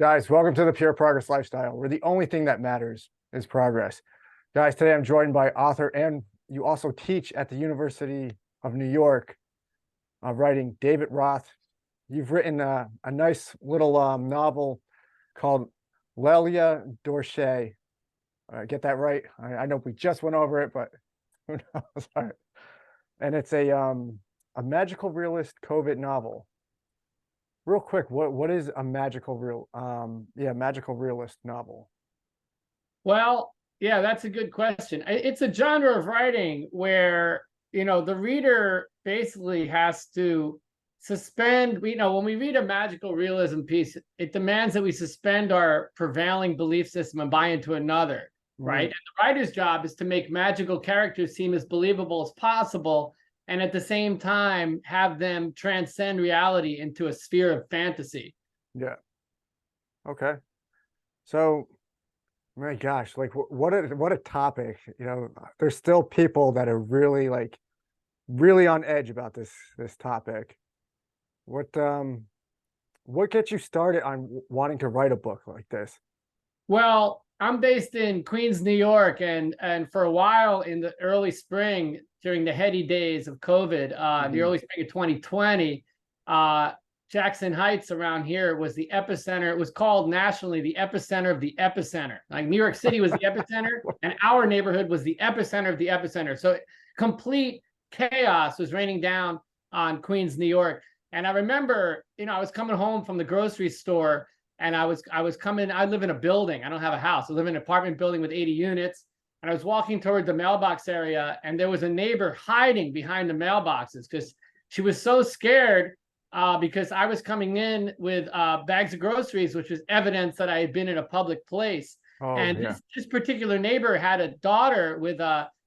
Guys, welcome to the Pure Progress Lifestyle, where the only thing that matters is progress. Guys, today I'm joined by author, and you also teach at the University of New York, writing David Roth. You've written a nice little novel called Lelya, Dorche. Get that right? I know we just went over it, but who knows? All right. And it's a magical realist COVID novel. Real quick, what is a magical realist novel? Well, yeah, that's a good question. It's a genre of writing where, the reader basically has to suspend, when we read a magical realism piece, it demands that we suspend our prevailing belief system and buy into another, right? And the writer's job is to make magical characters seem as believable as possible, and at the same time have them transcend reality into a sphere of fantasy. Yeah. Okay. So, my gosh, like what a topic. There's still people that are really on edge about this topic. What gets you started on wanting to write a book like this? Well, I'm based in Queens, New York, and for a while in the early spring, during the heady days of COVID, the early spring of 2020, Jackson Heights around here was the epicenter. It was called nationally the epicenter of the epicenter. Like New York City was the epicenter, and our neighborhood was the epicenter of the epicenter. So complete chaos was raining down on Queens, New York. And I remember, I was coming home from the grocery store, and I was coming. I live in a building. I don't have a house. I live in an apartment building with 80 units. And I was walking toward the mailbox area, and there was a neighbor hiding behind the mailboxes because she was so scared because I was coming in with bags of groceries, which was evidence that I had been in a public place. Oh, And yeah. this particular neighbor had a daughter with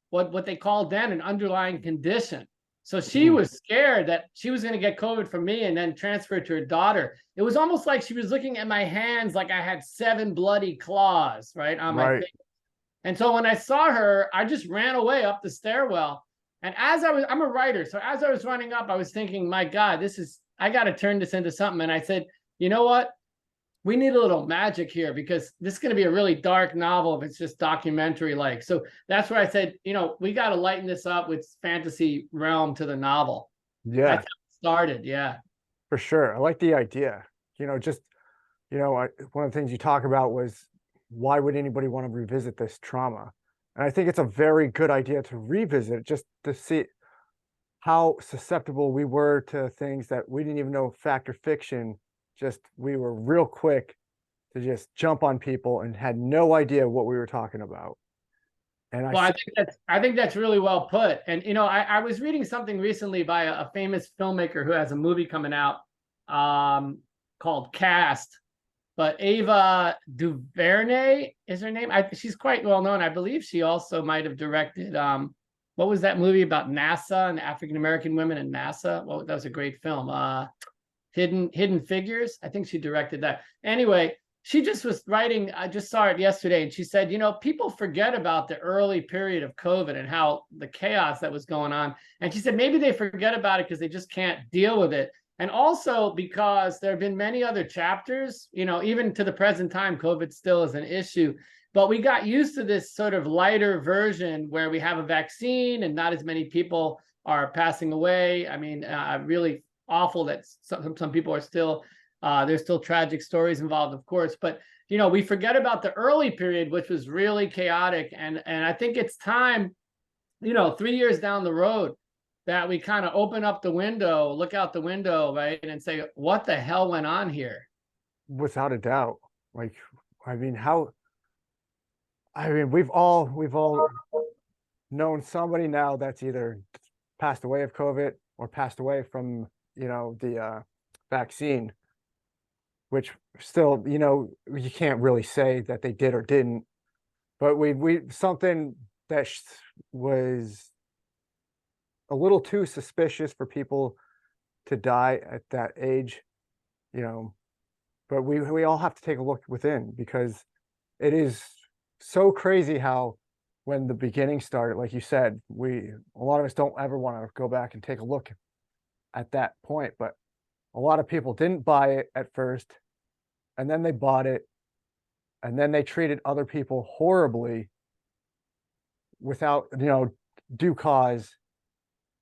what they called then an underlying condition. So she was scared that she was going to get COVID from me and then transfer it to her daughter. It was almost like she was looking at my hands like I had 7 bloody claws, right, on my Right. face. And so when I saw her, I just ran away up the stairwell. And I'm a writer. So as I was running up, I was thinking, my God, I got to turn this into something. And I said, you know what? We need a little magic here because this is going to be a really dark novel if it's just documentary like. So that's where I said, we got to lighten this up with fantasy realm to the novel. Yeah, That's how it started. Yeah. for sure. I like the idea. Just one of the things you talk about was, why would anybody want to revisit this trauma? And I think it's a very good idea to revisit just to see how susceptible we were to things that we didn't even know fact or fiction. Just we were real quick to just jump on people and had no idea what we were talking about. And Well, I think that's really well put. And I was reading something recently by a famous filmmaker who has a movie coming out called Cast. But Ava DuVernay is her name. She's quite well known. I believe she also might have directed what was that movie about NASA and African American women in NASA? Well, that was a great film. Hidden Figures. I think she directed that. Anyway, she just was writing. I just saw it yesterday, and she said, people forget about the early period of COVID and how the chaos that was going on. And she said maybe they forget about it because they just can't deal with it. And also because there have been many other chapters, even to the present time, COVID still is an issue. But we got used to this sort of lighter version where we have a vaccine and not as many people are passing away. I mean, really awful that some people are still, there's still tragic stories involved, of course. But, we forget about the early period, which was really chaotic. And I think it's time, 3 years down the road, that we kind of open up the window, look out the window, right, and say, what the hell went on here? without a doubt, like, we've all known somebody now that's either passed away of COVID or passed away from, the vaccine, which still, you can't really say that they did or didn't. But we something that was a little too suspicious for people to die at that age, you know. But we all have to take a look within, because it is so crazy how, when the beginning started, like you said, a lot of us don't ever want to go back and take a look at that point, but a lot of people didn't buy it at first, and then they bought it, and then they treated other people horribly without, due cause.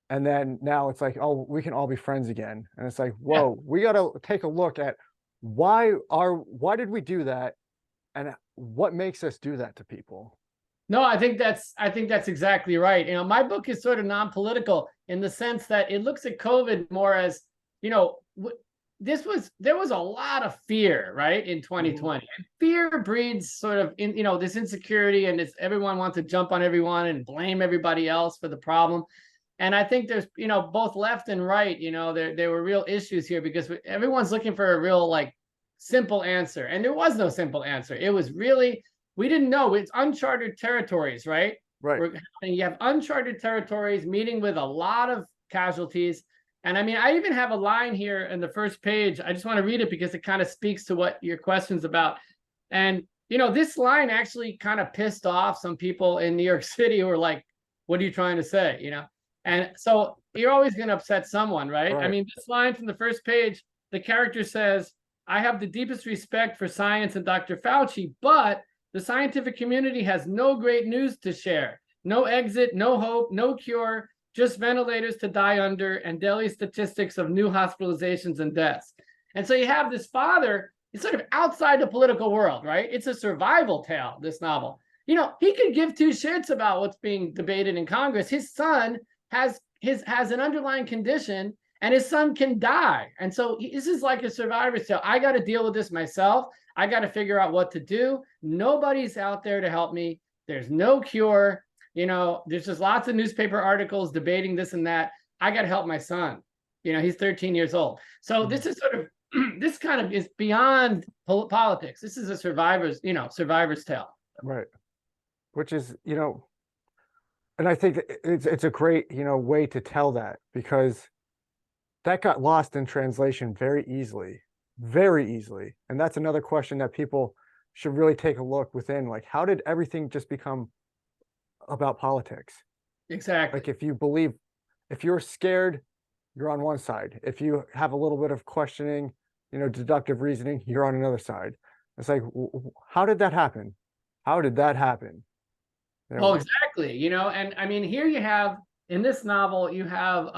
And then now it's like, oh, we can all be friends again. And it's like, Yeah. whoa, we got to take a look at why did we do that? And what makes us do that to people? No, I think that's exactly right. My book is sort of non-political in the sense that it looks at COVID more as, you know, there was a lot of fear, right, in 2020. And fear breeds sort of this insecurity, and everyone wants to jump on everyone and blame everybody else for the problem. And I think there's, both left and right, there were real issues here because everyone's looking for a real simple answer. And there was no simple answer. It was really, we didn't know. It's uncharted territories, right? Right. And you have uncharted territories meeting with a lot of casualties. And I mean, I even have a line here in the first page. I just want to read it because it kind of speaks to what your question's about. And, this line actually kind of pissed off some people in New York City who were like, what are you trying to say? And so you're always going to upset someone, right? I mean, this line from the first page, the character says, I have the deepest respect for science and Dr. Fauci, but the scientific community has no great news to share. No exit, no hope, no cure, just ventilators to die under and daily statistics of new hospitalizations and deaths. And so you have this father, he's sort of outside the political world, right? It's a survival tale, this novel. He could give two shits about what's being debated in Congress. His son has an underlying condition, and his son can die. And so this is like a survivor's tale. I got to deal with this myself. I got to figure out what to do. Nobody's out there to help me. There's no cure. There's just lots of newspaper articles debating this and that. I got to help my son. He's 13 years old. So this is sort of, this kind of is beyond politics. This is a survivor's tale. Right. Which is, and I think it's a great, way to tell that, because that got lost in translation very easily. And that's another question that people should really take a look within. Like, how did everything just become about politics? Exactly. Like, if you're scared, you're on one side. If you have a little bit of questioning, deductive reasoning, you're on another side. It's like, how did that happen? How did that happen? Oh, exactly. And I mean, here you have, in this novel, you have,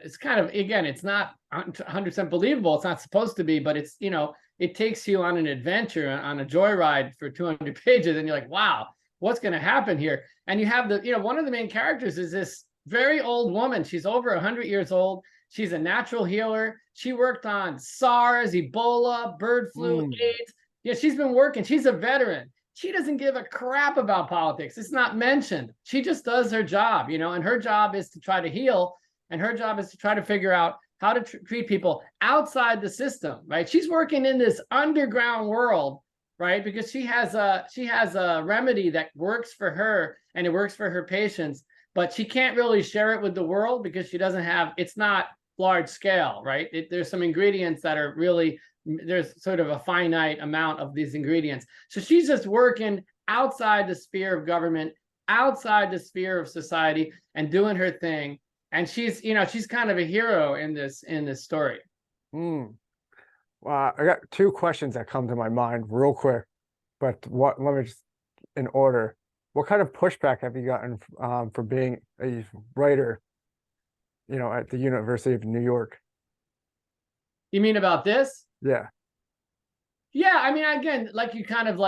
it's kind of, again, it's not 100% believable. It's not supposed to be, but it's, it takes you on an adventure, on a joyride for 200 pages. And you're like, wow, what's going to happen here? And you have one of the main characters is this very old woman. She's over 100 years old. She's a natural healer. She worked on SARS, Ebola, bird flu, AIDS. Yeah, she's been working. She's a veteran. She doesn't give a crap about politics. It's not mentioned. She just does her job, and her job is to try to heal, and her job is to try to figure out how to treat people outside the system, right? She's working in this underground world, right? Because she has a remedy that works for her and it works for her patients, but she can't really share it with the world because it's not large scale, right? There's some ingredients that are really, there's sort of a finite amount of these ingredients. So she's just working outside the sphere of government, outside the sphere of society, and doing her thing. And she's kind of a hero in this story. Well, I got two questions that come to my mind real quick, but let me just in order. What kind of pushback have you gotten for being a writer, at the University of New York? You mean about this? Yeah. Yeah, I mean, again, like you kind of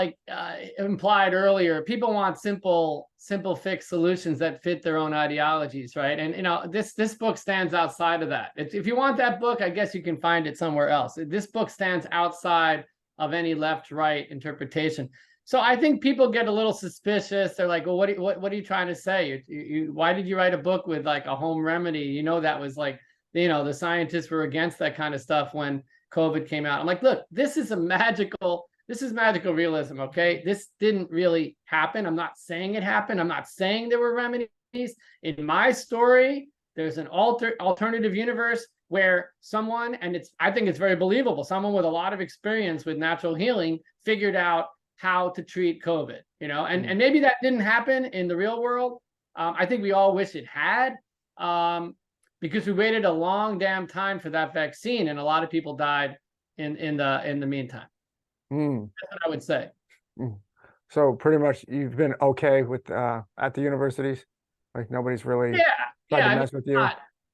implied earlier, people want simple fixed solutions that fit their own ideologies, right? And this book stands outside of that. If you want that book, I guess you can find it somewhere else. This book stands outside of any left-right interpretation. So I think people get a little suspicious. They're like, well, what are you trying to say? Why did you write a book with like a home remedy? That was like, the scientists were against that kind of stuff when COVID came out. I'm like, look, this is magical realism, okay? This didn't really happen. I'm not saying it happened. I'm not saying there were remedies. In my story, there's an alternative universe where someone, and I think it's very believable, someone with a lot of experience with natural healing figured out how to treat COVID, and maybe that didn't happen in the real world. I think we all wish it had, because we waited a long damn time for that vaccine, and a lot of people died in the meantime. Hmm. That's what I would say. Mm. So pretty much you've been okay with at the universities? Like nobody's really Yeah, tried yeah. to I mean, mess with you?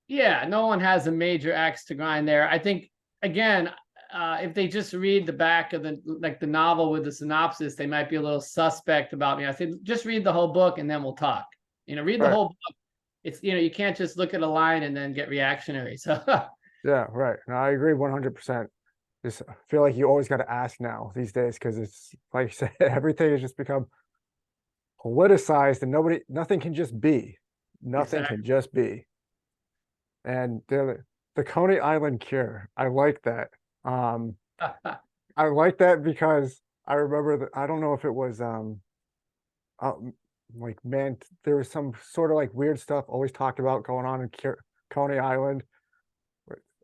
yeah, no one has a major axe to grind there. I think again, if they just read the back of the novel with the synopsis, they might be a little suspect about me. I said, just read the whole book and then we'll talk. Read the Right. whole book. It's you can't just look at a line and then get reactionary. So Yeah, right. No, I agree 100%. Just feel like you always got to ask now these days because it's like you said, everything has just become politicized and nothing can just be. Nothing exactly. can just be. And the Coney Island cure, I like that. Um, I like that because I remember that I don't know if it was uh, like man, there was some sort of like weird stuff always talked about going on in Coney Island,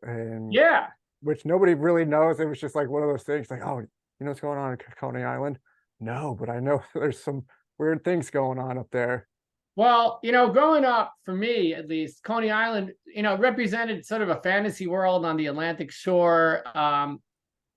and Yeah. which nobody really knows. It was just like one of those things, like, oh, you know what's going on in Coney Island? No, but I know there's some weird things going on up there. Well, growing up, for me at least, Coney Island, represented sort of a fantasy world on the Atlantic shore.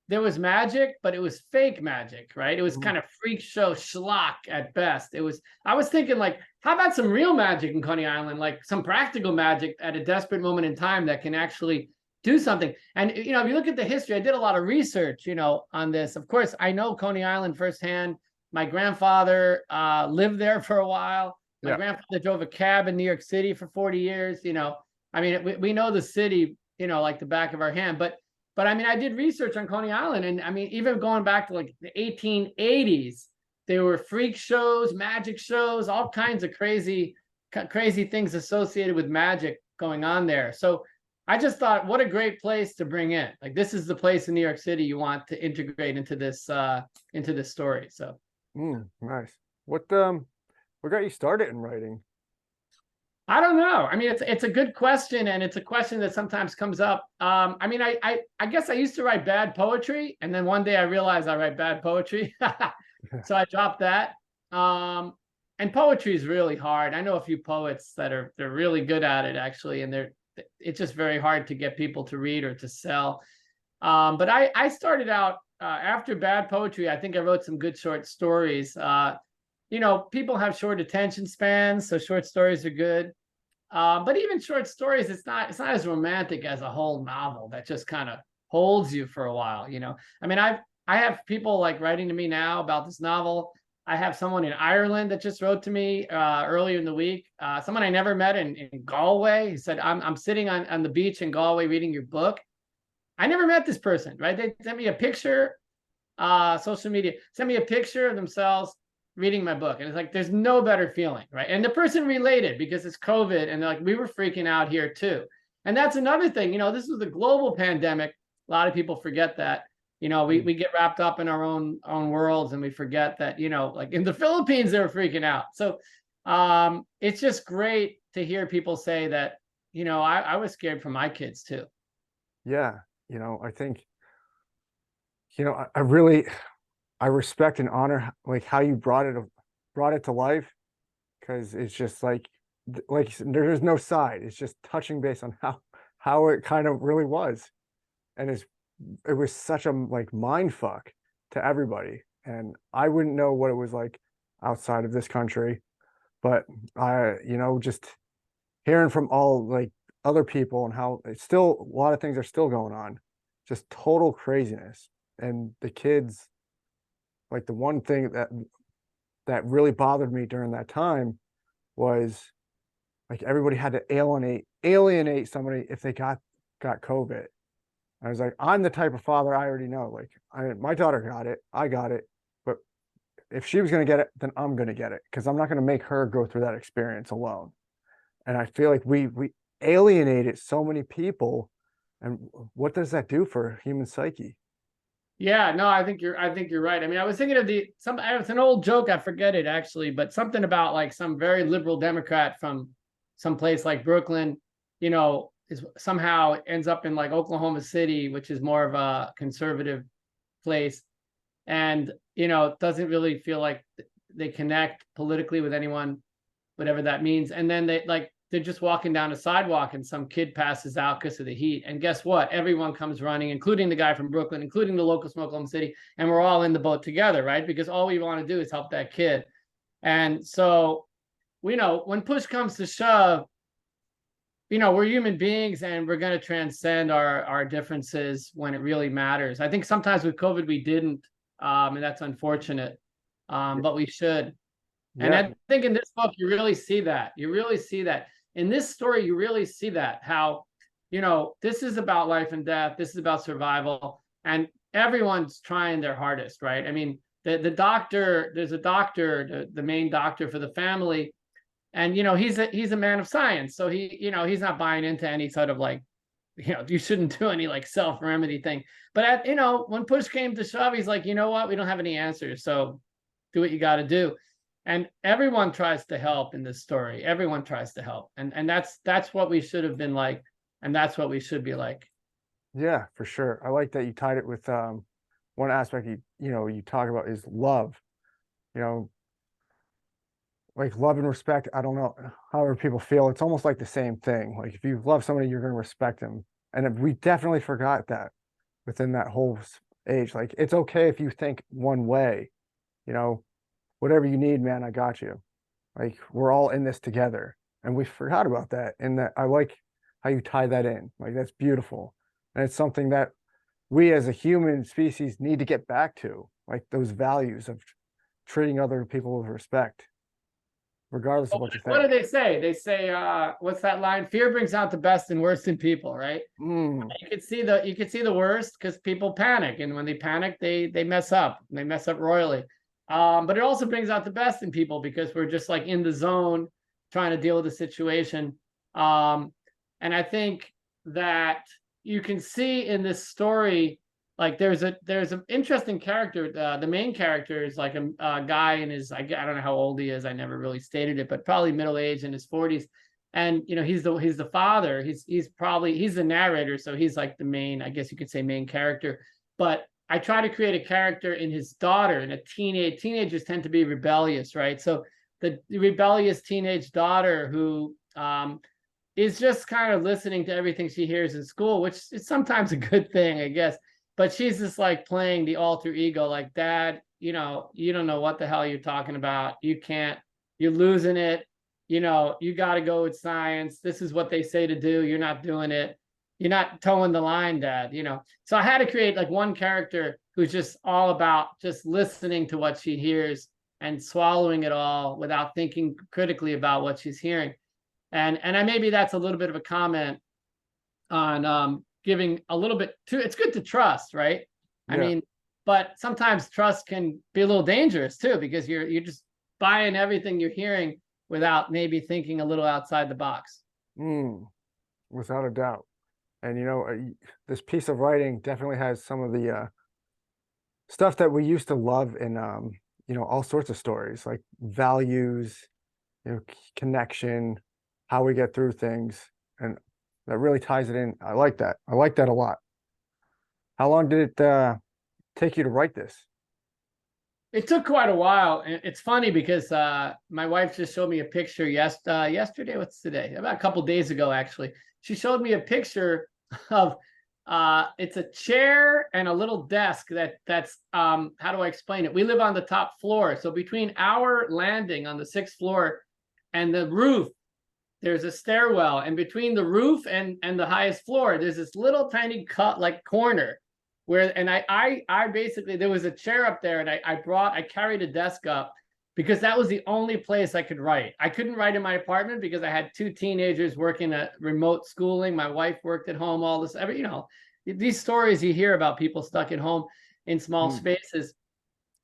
There was magic, but it was fake magic, right? It was Mhm. kind of freak show schlock at best. I was thinking, like, how about some real magic in Coney Island, like some practical magic at a desperate moment in time that can actually do something. And, if you look at the history, I did a lot of research, on this. Of course, I know Coney Island firsthand. My grandfather lived there for a while. My Yeah, grandfather drove a cab in New York City for 40 years. I mean, we know the city, like the back of our hand. But I mean, I did research on Coney Island, and I mean, even going back to like the 1880s, there were freak shows, magic shows, all kinds of crazy things associated with magic going on there. So I just thought, what a great place to bring in. Like, this is the place in New York City you want to integrate into this story. So nice. What got you started in writing? I don't know. I mean, it's a good question, and it's a question that sometimes comes up. I mean, I guess I used to write bad poetry, and then one day I realized I write bad poetry, so I dropped that. And poetry is really hard. I know a few poets they're really good at it actually, and it's just very hard to get people to read or to sell. But I started out after bad poetry. I think I wrote some good short stories. People have short attention spans, so short stories are good. But even short stories, it's not as romantic as a whole novel that just kind of holds you for a while. I mean, I have people like writing to me now about this novel. I have someone in Ireland that just wrote to me earlier in the week. Someone I never met in Galway. He said, I'm sitting on the beach in Galway reading your book. I never met this person, right? They sent me a picture, social media, sent me a picture of themselves reading my book. And it's like, there's no better feeling, right? And the person related because it's COVID, and they're like, we were freaking out here too. And that's another thing, this was a global pandemic. A lot of people forget that. We get wrapped up in our own worlds, and we forget that, like in the Philippines, they were freaking out. So it's just great to hear people say that, I was scared for my kids too. Yeah, I think, I really I respect and honor like how you brought it to life because it's just like you said, there's no side. It's just touching base on how it kind of really was, and it was such a like mind fuck to everybody, and I wouldn't know what it was like outside of this country, but just hearing from all like other people and how it's still a lot of things are still going on, just total craziness, and the kids, like the one thing that really bothered me during that time was like everybody had to alienate somebody if they got COVID. I was like, I'm the type of father I already know. Like, my daughter got it, I got it, but if she was going to get it, then I'm going to get it because I'm not going to make her go through that experience alone. And I feel like we alienated so many people, and what does that do for human psyche? Yeah, no, I think you're right. I mean, I was thinking of it's an old joke, I forget it actually, but something about like some very liberal Democrat from some place like Brooklyn, is somehow ends up in like Oklahoma City, which is more of a conservative place, and doesn't really feel like they connect politically with anyone, whatever that means. And then they like they're just walking down a sidewalk and some kid passes out because of the heat. And guess what? Everyone comes running, including the guy from Brooklyn, including the local from Oklahoma City. And we're all in the boat together, right? Because all we want to do is help that kid. And so, when push comes to shove, we're human beings and we're going to transcend our differences when it really matters. I think sometimes with COVID, we didn't, and that's unfortunate, but we should. And Yeah, I think in this book, you really see that. You really see that. In this story, you really see that, how, this is about life and death. This is about survival. And everyone's trying their hardest, right? I mean, the doctor, there's a doctor, the main doctor for the family. And, he's a man of science. So he's not buying into any sort of like, you shouldn't do any like self-remedy thing. But when push came to shove, he's like, you know what? We don't have any answers. So do what you got to do. And everyone tries to help in this story. Everyone tries to help. And that's what we should have been like. And that's what we should be like. yeah, for sure. I like that you tied it with one aspect you talk about is love. You know, like love and respect. I don't know however people feel. It's almost like the same thing. Like if you love somebody, you're going to respect them. And we definitely forgot that within that whole age. Like it's okay if you think one way, you know, whatever you need, man, I got you. Like we're all in this together. And we forgot about that. And that I like how you tie that in. Like that's beautiful. And it's something that we as a human species need to get back to, like those values of treating other people with respect, regardless of what you What do think. they say? They say, what's that line? Fear brings out the best and worst in people, right? Mm, You could see the worst because people panic. And when they panic, they mess up. They mess up royally. But it also brings out the best in people because we're just like in the zone trying to deal with the situation. And I think that you can see in this story, like there's an interesting character. The main character is like a guy in his, I don't know how old he is. I never really stated it, but probably middle age in his 40s. And he's the father. He's the narrator, so he's like the main, I guess you could say, main character. But I try to create a character in his daughter, and teenagers tend to be rebellious, right? So the rebellious teenage daughter who is just kind of listening to everything she hears in school, which is sometimes a good thing, I guess. But she's just like playing the alter ego, like, Dad, you don't know what the hell you're talking about. You're losing it. You got to go with science. This is what they say to do. You're not doing it. You're not towing the line, Dad. So I had to create like one character who's just all about just listening to what she hears and swallowing it all without thinking critically about what she's hearing. And maybe that's a little bit of a comment on giving a little bit too. It's good to trust, right? I yeah. mean, but sometimes trust can be a little dangerous too, because you're just buying everything you're hearing without maybe thinking a little outside the box. Mm, without a doubt. And this piece of writing definitely has some of the stuff that we used to love in all sorts of stories, like values, connection, how we get through things, and that really ties it in. I like that. I like that a lot. How long did it take you to write this? It took quite a while. And it's funny because my wife just showed me a picture yesterday. What's today? About a couple days ago, actually. She showed me a picture of it's a chair and a little desk that's how do I explain it? We live on the top floor. So between our landing on the 6th floor and the roof, there's a stairwell. And between the roof and the highest floor, there's this little tiny corner where, and I basically, there was a chair up there, and I carried a desk up because that was the only place I could write. I couldn't write in my apartment because I had 2 teenagers working at remote schooling. My wife worked at home, all this, these stories you hear about people stuck at home in small spaces.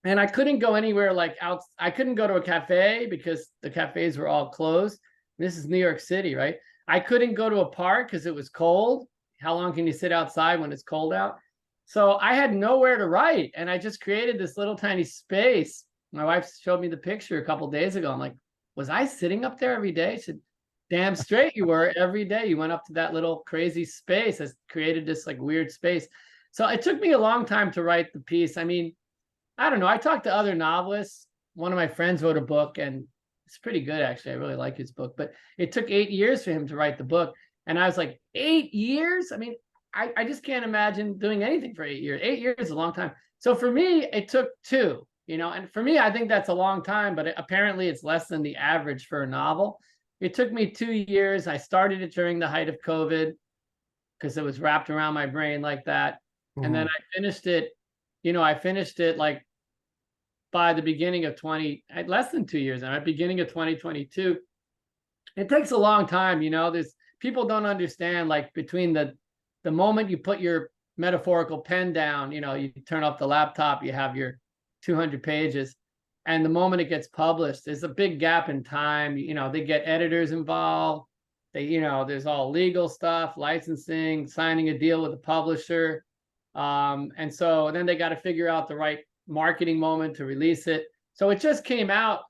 And I couldn't go anywhere like out. I couldn't go to a cafe because the cafes were all closed. This is New York City, right? I couldn't go to a park because it was cold. How long can you sit outside when it's cold out? So I had nowhere to write, and I just created this little tiny space. My wife showed me the picture a couple days ago. I'm like, was I sitting up there every day? She said, damn straight you were. Every day you went up to that little crazy space. I created this like weird space. So it took me a long time to write the piece. I mean, I don't know. I talked to other novelists. One of my friends wrote a book, and It's pretty good, actually. I really like his book, but it took 8 years for him to write the book. And I was like, 8 years? I mean, I just can't imagine doing anything for 8 years. 8 years is a long time. So for me, it took 2, and for me, I think that's a long time, but apparently it's less than the average for a novel. It took me 2 years. I started it during the height of COVID because it was wrapped around my brain like that. And then Mhm. I finished it, I finished it like by the beginning of less than 2 years, and at the beginning of 2022. It takes a long time, there's people don't understand, like, between the moment you put your metaphorical pen down, you turn off the laptop, you have your 200 pages, and the moment it gets published, there's a big gap in time. They get editors involved. There's all legal stuff, licensing, signing a deal with the publisher. And so then they got to figure out the right marketing moment to release it. So it just came out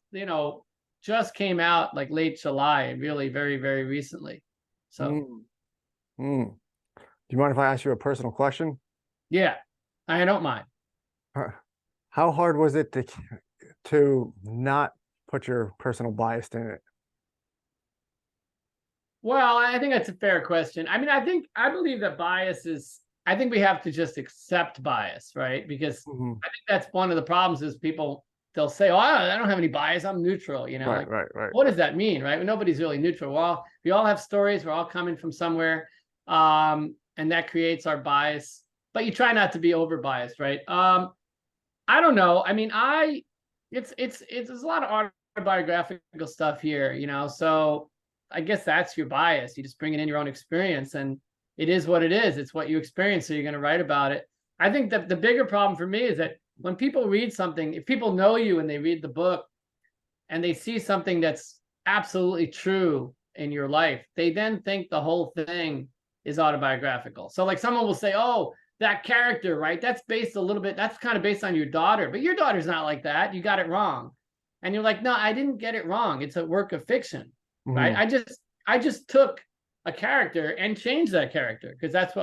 like late July, really very, very recently. So Mm. Mm. Do you mind if I ask you a personal question? yeah, I don't mind. Uh, How hard was it to not put your personal bias in it? Well, I think that's a fair question. I mean, I believe that I think we have to just accept bias, right? Because Mhm. I think that's one of the problems is they'll say, oh, I don't have any bias. I'm neutral, Right, like, right, right. what does that mean, right? Well, nobody's really neutral. Well, we all have stories. We're all coming from somewhere. And that creates our bias, but you try not to be over biased, right? I don't know. I mean, it's there's a lot of autobiographical stuff here, so I guess that's your bias. You just bring it in your own experience, and it is what it is. It's what you experience, so you're going to write about it. I think that the bigger problem for me is that when people read something, if people know you and they read the book and they see something that's absolutely true in your life, they then think the whole thing is autobiographical. So like someone will say, oh, that character, right? That's based a little bit, that's kind of based on your daughter, but your daughter's not like that. You got it wrong. And you're like, no, I didn't get it wrong. It's a work of fiction, right? Mhm. I just took a character and changed that character because that's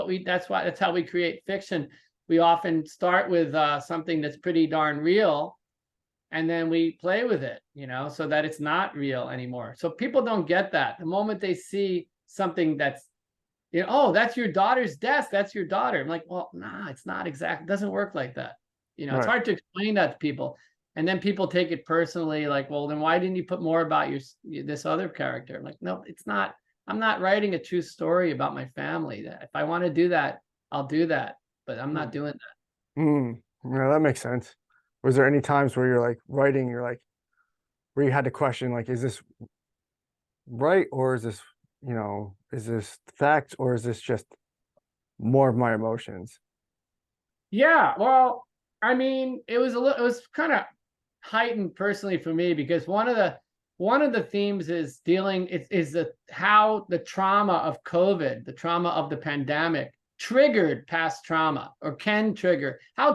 how we create fiction. We often start with something that's pretty darn real, and then we play with it, so that it's not real anymore. So people don't get that. The moment they see something that's, oh, that's your daughter's desk, that's your daughter. I'm like, well, nah, it's not exactly, it doesn't work like that. It's Right. hard to explain that to people. And then people take it personally, like, well, then why didn't you put more about this other character? I'm like, no, it's not, I'm not writing a true story about my family. That if I want to do that, I'll do that, but I'm not doing that. Mm. Yeah, that makes sense. Was there any times where you're like writing, you're like, where you had to question, like, is this right? Or is this, is this fact? Or is this just more of my emotions? Yeah, well, I mean, it was kind of heightened personally for me because one of the themes is dealing is the how the trauma of COVID, the trauma of the pandemic triggered past trauma, or can trigger how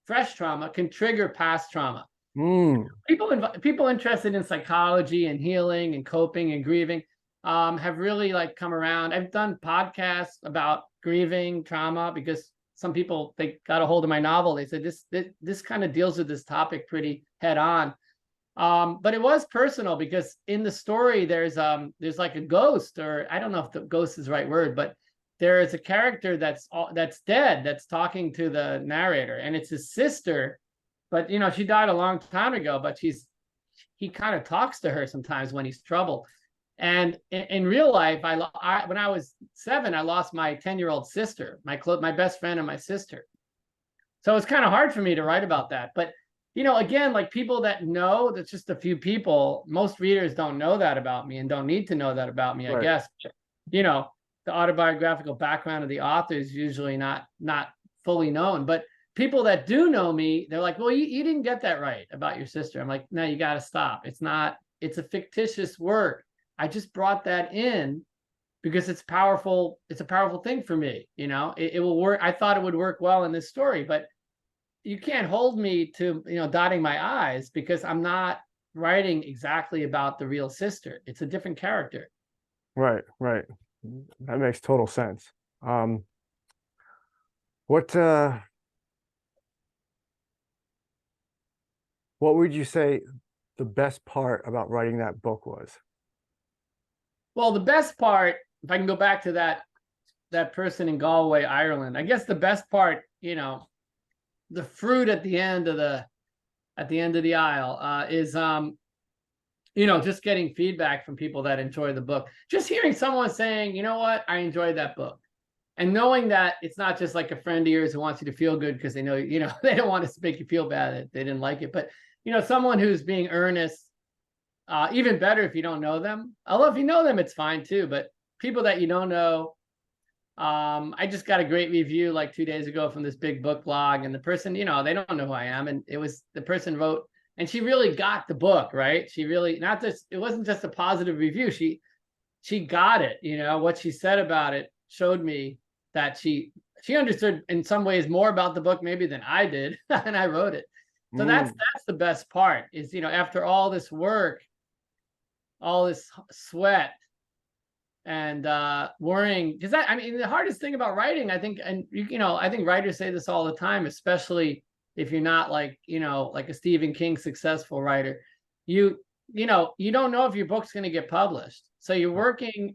fresh trauma can trigger past trauma. Mm. People interested in psychology and healing and coping and grieving have really like come around. I've done podcasts about grieving trauma because some people, they got a hold of my novel. They said this kind of deals with this topic pretty head on. But it was personal because in the story there's like a ghost, or I don't know if the ghost is the right word, but there is a character that's dead that's talking to the narrator, and it's his sister. But she died a long time ago, but he kind of talks to her sometimes when he's troubled. And in real life, when I was 7, I lost my 10-year-old sister, my best friend and my sister. So it's kind of hard for me to write about that. But again, like people that know, that's just a few people. Most readers don't know that about me and don't need to know that about me, I Right. guess. You know, the autobiographical background of the author is usually not fully known. But people that do know me, they're like, well, you didn't get that right about your sister. I'm like, no, you got to stop. It's not, it's a fictitious work. I just brought that in because it's powerful. It's a powerful thing for me. It will work. I thought it would work well in this story, but you can't hold me to, dotting my I's because I'm not writing exactly about the real sister. It's a different character. Right, right. That makes total sense. Um, what would you say the best part about writing that book was? Well, the best part, if I can go back to that person in Galway, Ireland, I guess the best part, the fruit at the end of the aisle is just getting feedback from people that enjoy the book. Just hearing someone saying, you know what, I enjoyed that book. And knowing that it's not just like a friend of yours who wants you to feel good because they know, they don't want to make you feel bad that they didn't like it. But, someone who's being earnest, even better if you don't know them. Although if you know them, it's fine too. But people that you don't know, I just got a great review like 2 days ago from this big book blog. And the person, they don't know who I am. And the person wrote, and she really got the book, right? She really, it wasn't just a positive review. She got it, what she said about it showed me that she understood in some ways more about the book maybe than I did, and I wrote it. So that's the best part is, after all this work, all this sweat and worrying, because the hardest thing about writing, I think, and I think writers say this all the time, especially if you're not like a Stephen King successful writer, you don't know if your book's going to get published, so you're working.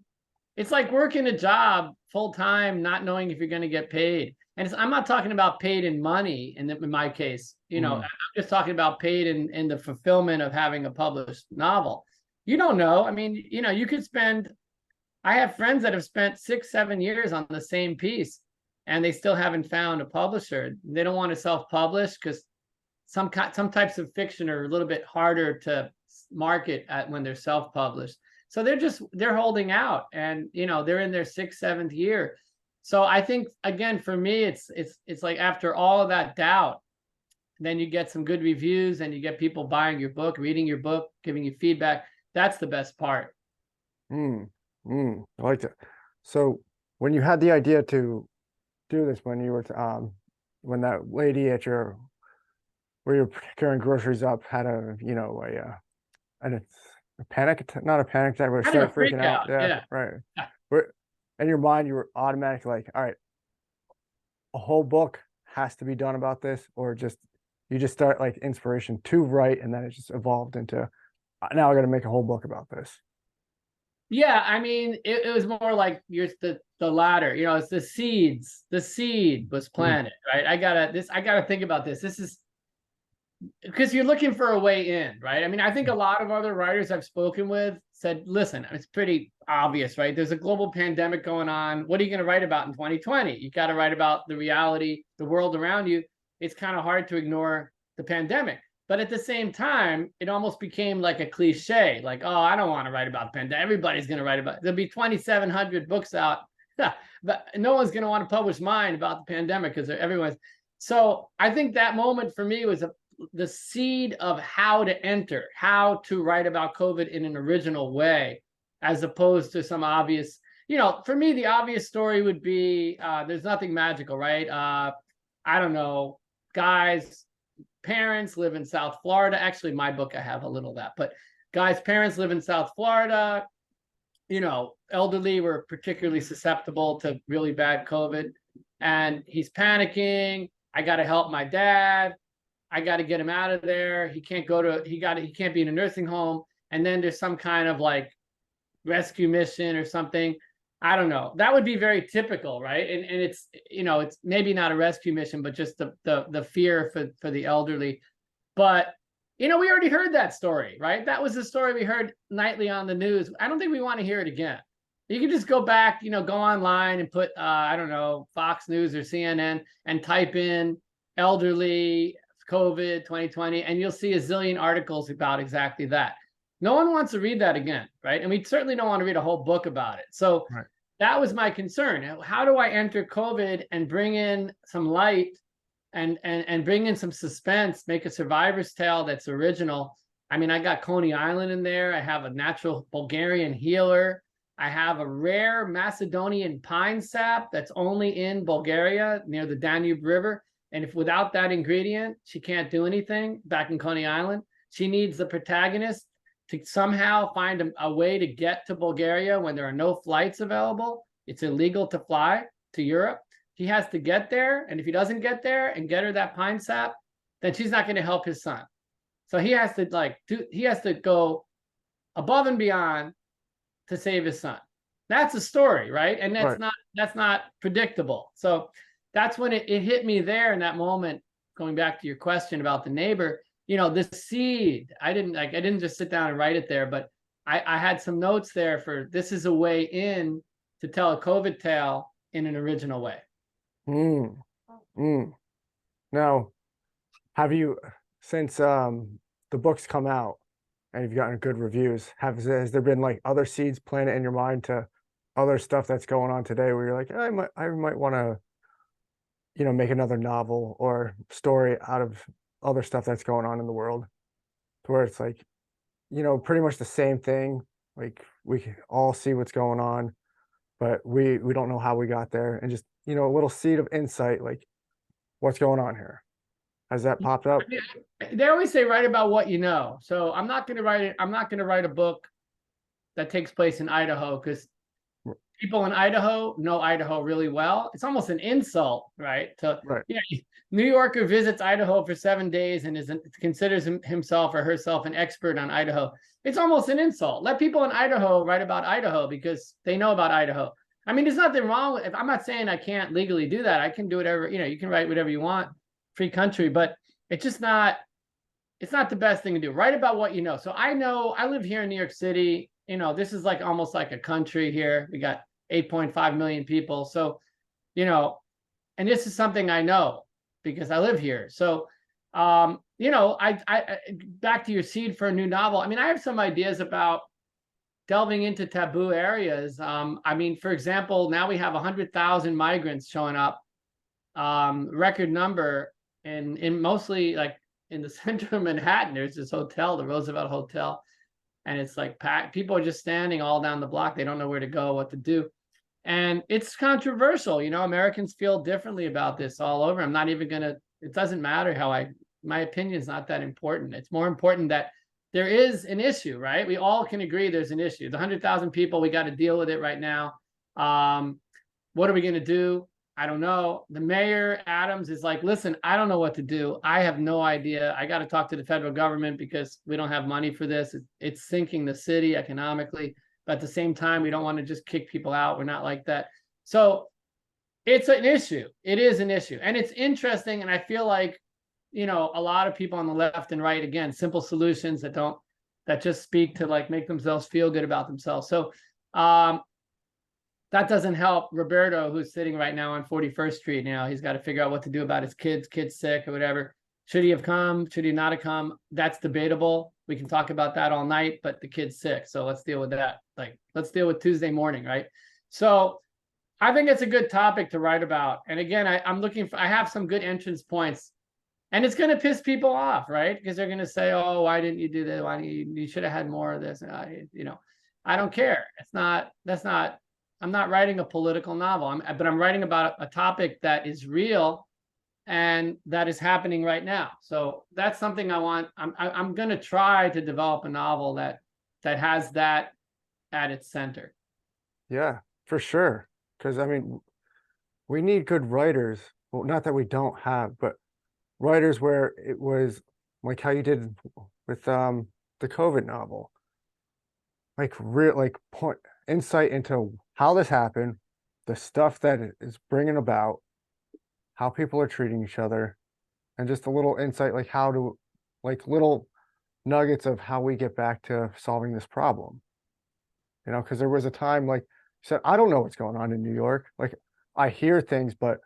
It's like working a job full time, not knowing if you're going to get paid. And I'm not talking about paid in money in my case. I'm just talking about paid in the fulfillment of having a published novel. You don't know. You could spend. I have friends that have spent 6-7 years on the same piece, and they still haven't found a publisher. They don't want to self-publish because some types of fiction are a little bit harder to market when they're self-published. So they're holding out, and they're in their 6th, 7th year. So I think again for me, it's like after all of that doubt, then you get some good reviews, and you get people buying your book, reading your book, giving you feedback. That's the best part. I like that. So when you had the idea to do this, when you were when that lady at where you're carrying groceries up had a panic attack, not a panic attack, but started freaking out. Yeah, right. But in your mind, you were automatically like, all right, a whole book has to be done about this, or you just start like inspiration to write, and then it just evolved into now I got to make a whole book about this. Yeah, it was more like the latter. It's the seeds. The seed was planted, right? I gotta think about this. This is because you're looking for a way in, right? I think a lot of other writers I've spoken with said, listen, it's pretty obvious, right? There's a global pandemic going on. What are you going to write about in 2020? You got to write about the reality, the world around you. It's kind of hard to ignore the pandemic. But at the same time, it almost became like a cliche, like, oh, I don't want to write about the pandemic. Everybody's going to write about it. There'll be 2,700 books out, but no one's going to want to publish mine about the pandemic because everyone's. So I think that moment for me was the seed of how to write about COVID in an original way, as opposed to some obvious, for me, the obvious story would be, there's nothing magical, right? I don't know, guys, parents live in South Florida. Actually, my book, I have a little of that, but guys, parents live in South Florida, elderly were particularly susceptible to really bad COVID, and he's panicking. I got to help my dad. I got to get him out of there. He can't be in a nursing home. And then there's some kind of like rescue mission or something. I don't know. That would be very typical, right? And it's, it's maybe not a rescue mission, but just the fear for the elderly. But, we already heard that story, right? That was the story we heard nightly on the news. I don't think we want to hear it again. You can just go back, go online and put, I don't know, Fox News or CNN and type in elderly COVID 2020, and you'll see a zillion articles about exactly that. No one wants to read that again, right? And we certainly don't want to read a whole book about it. So That was my concern. How do I enter COVID and bring in some light and bring in some suspense, make a survivor's tale that's original? I got Coney Island in there. I have a natural Bulgarian healer. I have a rare Macedonian pine sap that's only in Bulgaria near the Danube River. And if without that ingredient, she can't do anything back in Coney Island. She needs the protagonist to somehow find a way to get to Bulgaria when there are no flights available. It's illegal to fly to Europe. He has to get there. And if he doesn't get there and get her that pine sap, then she's not going to help his son. So he has to he has to go above and beyond to save his son. That's a story, right? And Right. that's not predictable. So that's when it hit me there in that moment. Going back to your question about the neighbor, the seed. I didn't just sit down and write it there, but I had some notes there for this is a way in to tell a COVID tale in an original way. Mm, mm. Now, have you, since the book's come out and you've gotten good reviews, has there been like other seeds planted in your mind to other stuff that's going on today where you're like, I might want to, make another novel or story out of other stuff that's going on in the world, to where it's like, pretty much the same thing. Like we can all see what's going on, but we don't know how we got there, and just, a little seed of insight, like what's going on here. Has that popped up? They always say write about what you know. So I'm not going to write it. I'm not going to write a book that takes place in Idaho because people in Idaho know Idaho really well. It's almost an insult, right? Right. New Yorker visits Idaho for 7 days and considers himself or herself an expert on Idaho. It's almost an insult. Let people in Idaho write about Idaho because they know about Idaho. I mean, there's nothing wrong with. I'm not saying I can't legally do that. I can do whatever. You can write whatever you want, free country. But it's just not. It's not the best thing to do. Write about what you know. So I know I live here in New York City. This is like almost like a country here. We got 8.5 million people. So, and this is something I know because I live here. So, I back to your seed for a new novel. I mean, I have some ideas about delving into taboo areas. I mean, for example, now we have 100,000 migrants showing up, record number, and in mostly like in the center of Manhattan. There's this hotel, the Roosevelt Hotel, and it's like packed. People are just standing all down the block. They don't know where to go, what to do. And it's controversial. Americans feel differently about this all over. I'm not even going to, it doesn't matter my opinion is not that important. It's more important that there is an issue, right? We all can agree there's an issue. The 100,000 people, we got to deal with it right now. What are we going to do? I don't know. The mayor, Adams, is like, listen, I don't know what to do. I have no idea. I got to talk to the federal government because we don't have money for this. It's sinking the city economically. But at the same time, we don't want to just kick people out. We're not like that. So it's an issue. It is an issue. And it's interesting. And I feel like, a lot of people on the left and right, again, simple solutions that just speak to like make themselves feel good about themselves. So that doesn't help Roberto, who's sitting right now on 41st Street. He's got to figure out what to do about his kids sick or whatever. Should he have come? Should he not have come? That's debatable. We can talk about that all night, but the kid's sick. So let's deal with that. Like, let's deal with Tuesday morning, right? So I think it's a good topic to write about. And again, I have some good entrance points, and it's going to piss people off, right? Because they're going to say, oh, why didn't you do this? Why didn't you should have had more of this? I don't care. I'm not writing a political novel, but I'm writing about a topic that is real and that is happening right now. So that's something I want. I'm going to try to develop a novel that has that at its center. Yeah, for sure. Because I mean, we need good writers. Well, not that we don't have, but writers where it was like how you did with the COVID novel, like real, like point insight into how this happened, the stuff that it is bringing about, how people are treating each other, and just a little insight, like like little nuggets of how we get back to solving this problem. Because there was a time, like you said, I don't know what's going on in New York. Like I hear things, and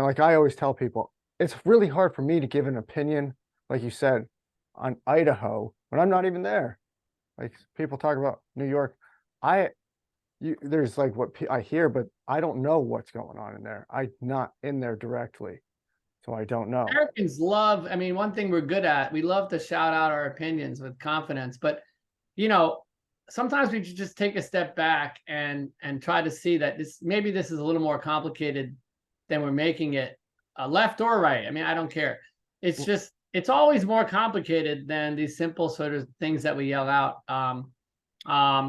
like I always tell people, it's really hard for me to give an opinion, like you said, on Idaho when I'm not even there. Like people talk about New York, there's like what I hear, but I don't know what's going on in there. I'm not in there directly, so I don't know. Americans love, I mean, one thing we're good at, we love to shout out our opinions with confidence, but sometimes we should just take a step back and try to see that maybe this is a little more complicated than we're making it, left or right. I mean, I don't care. It's just, it's always more complicated than these simple sort of things that we yell out.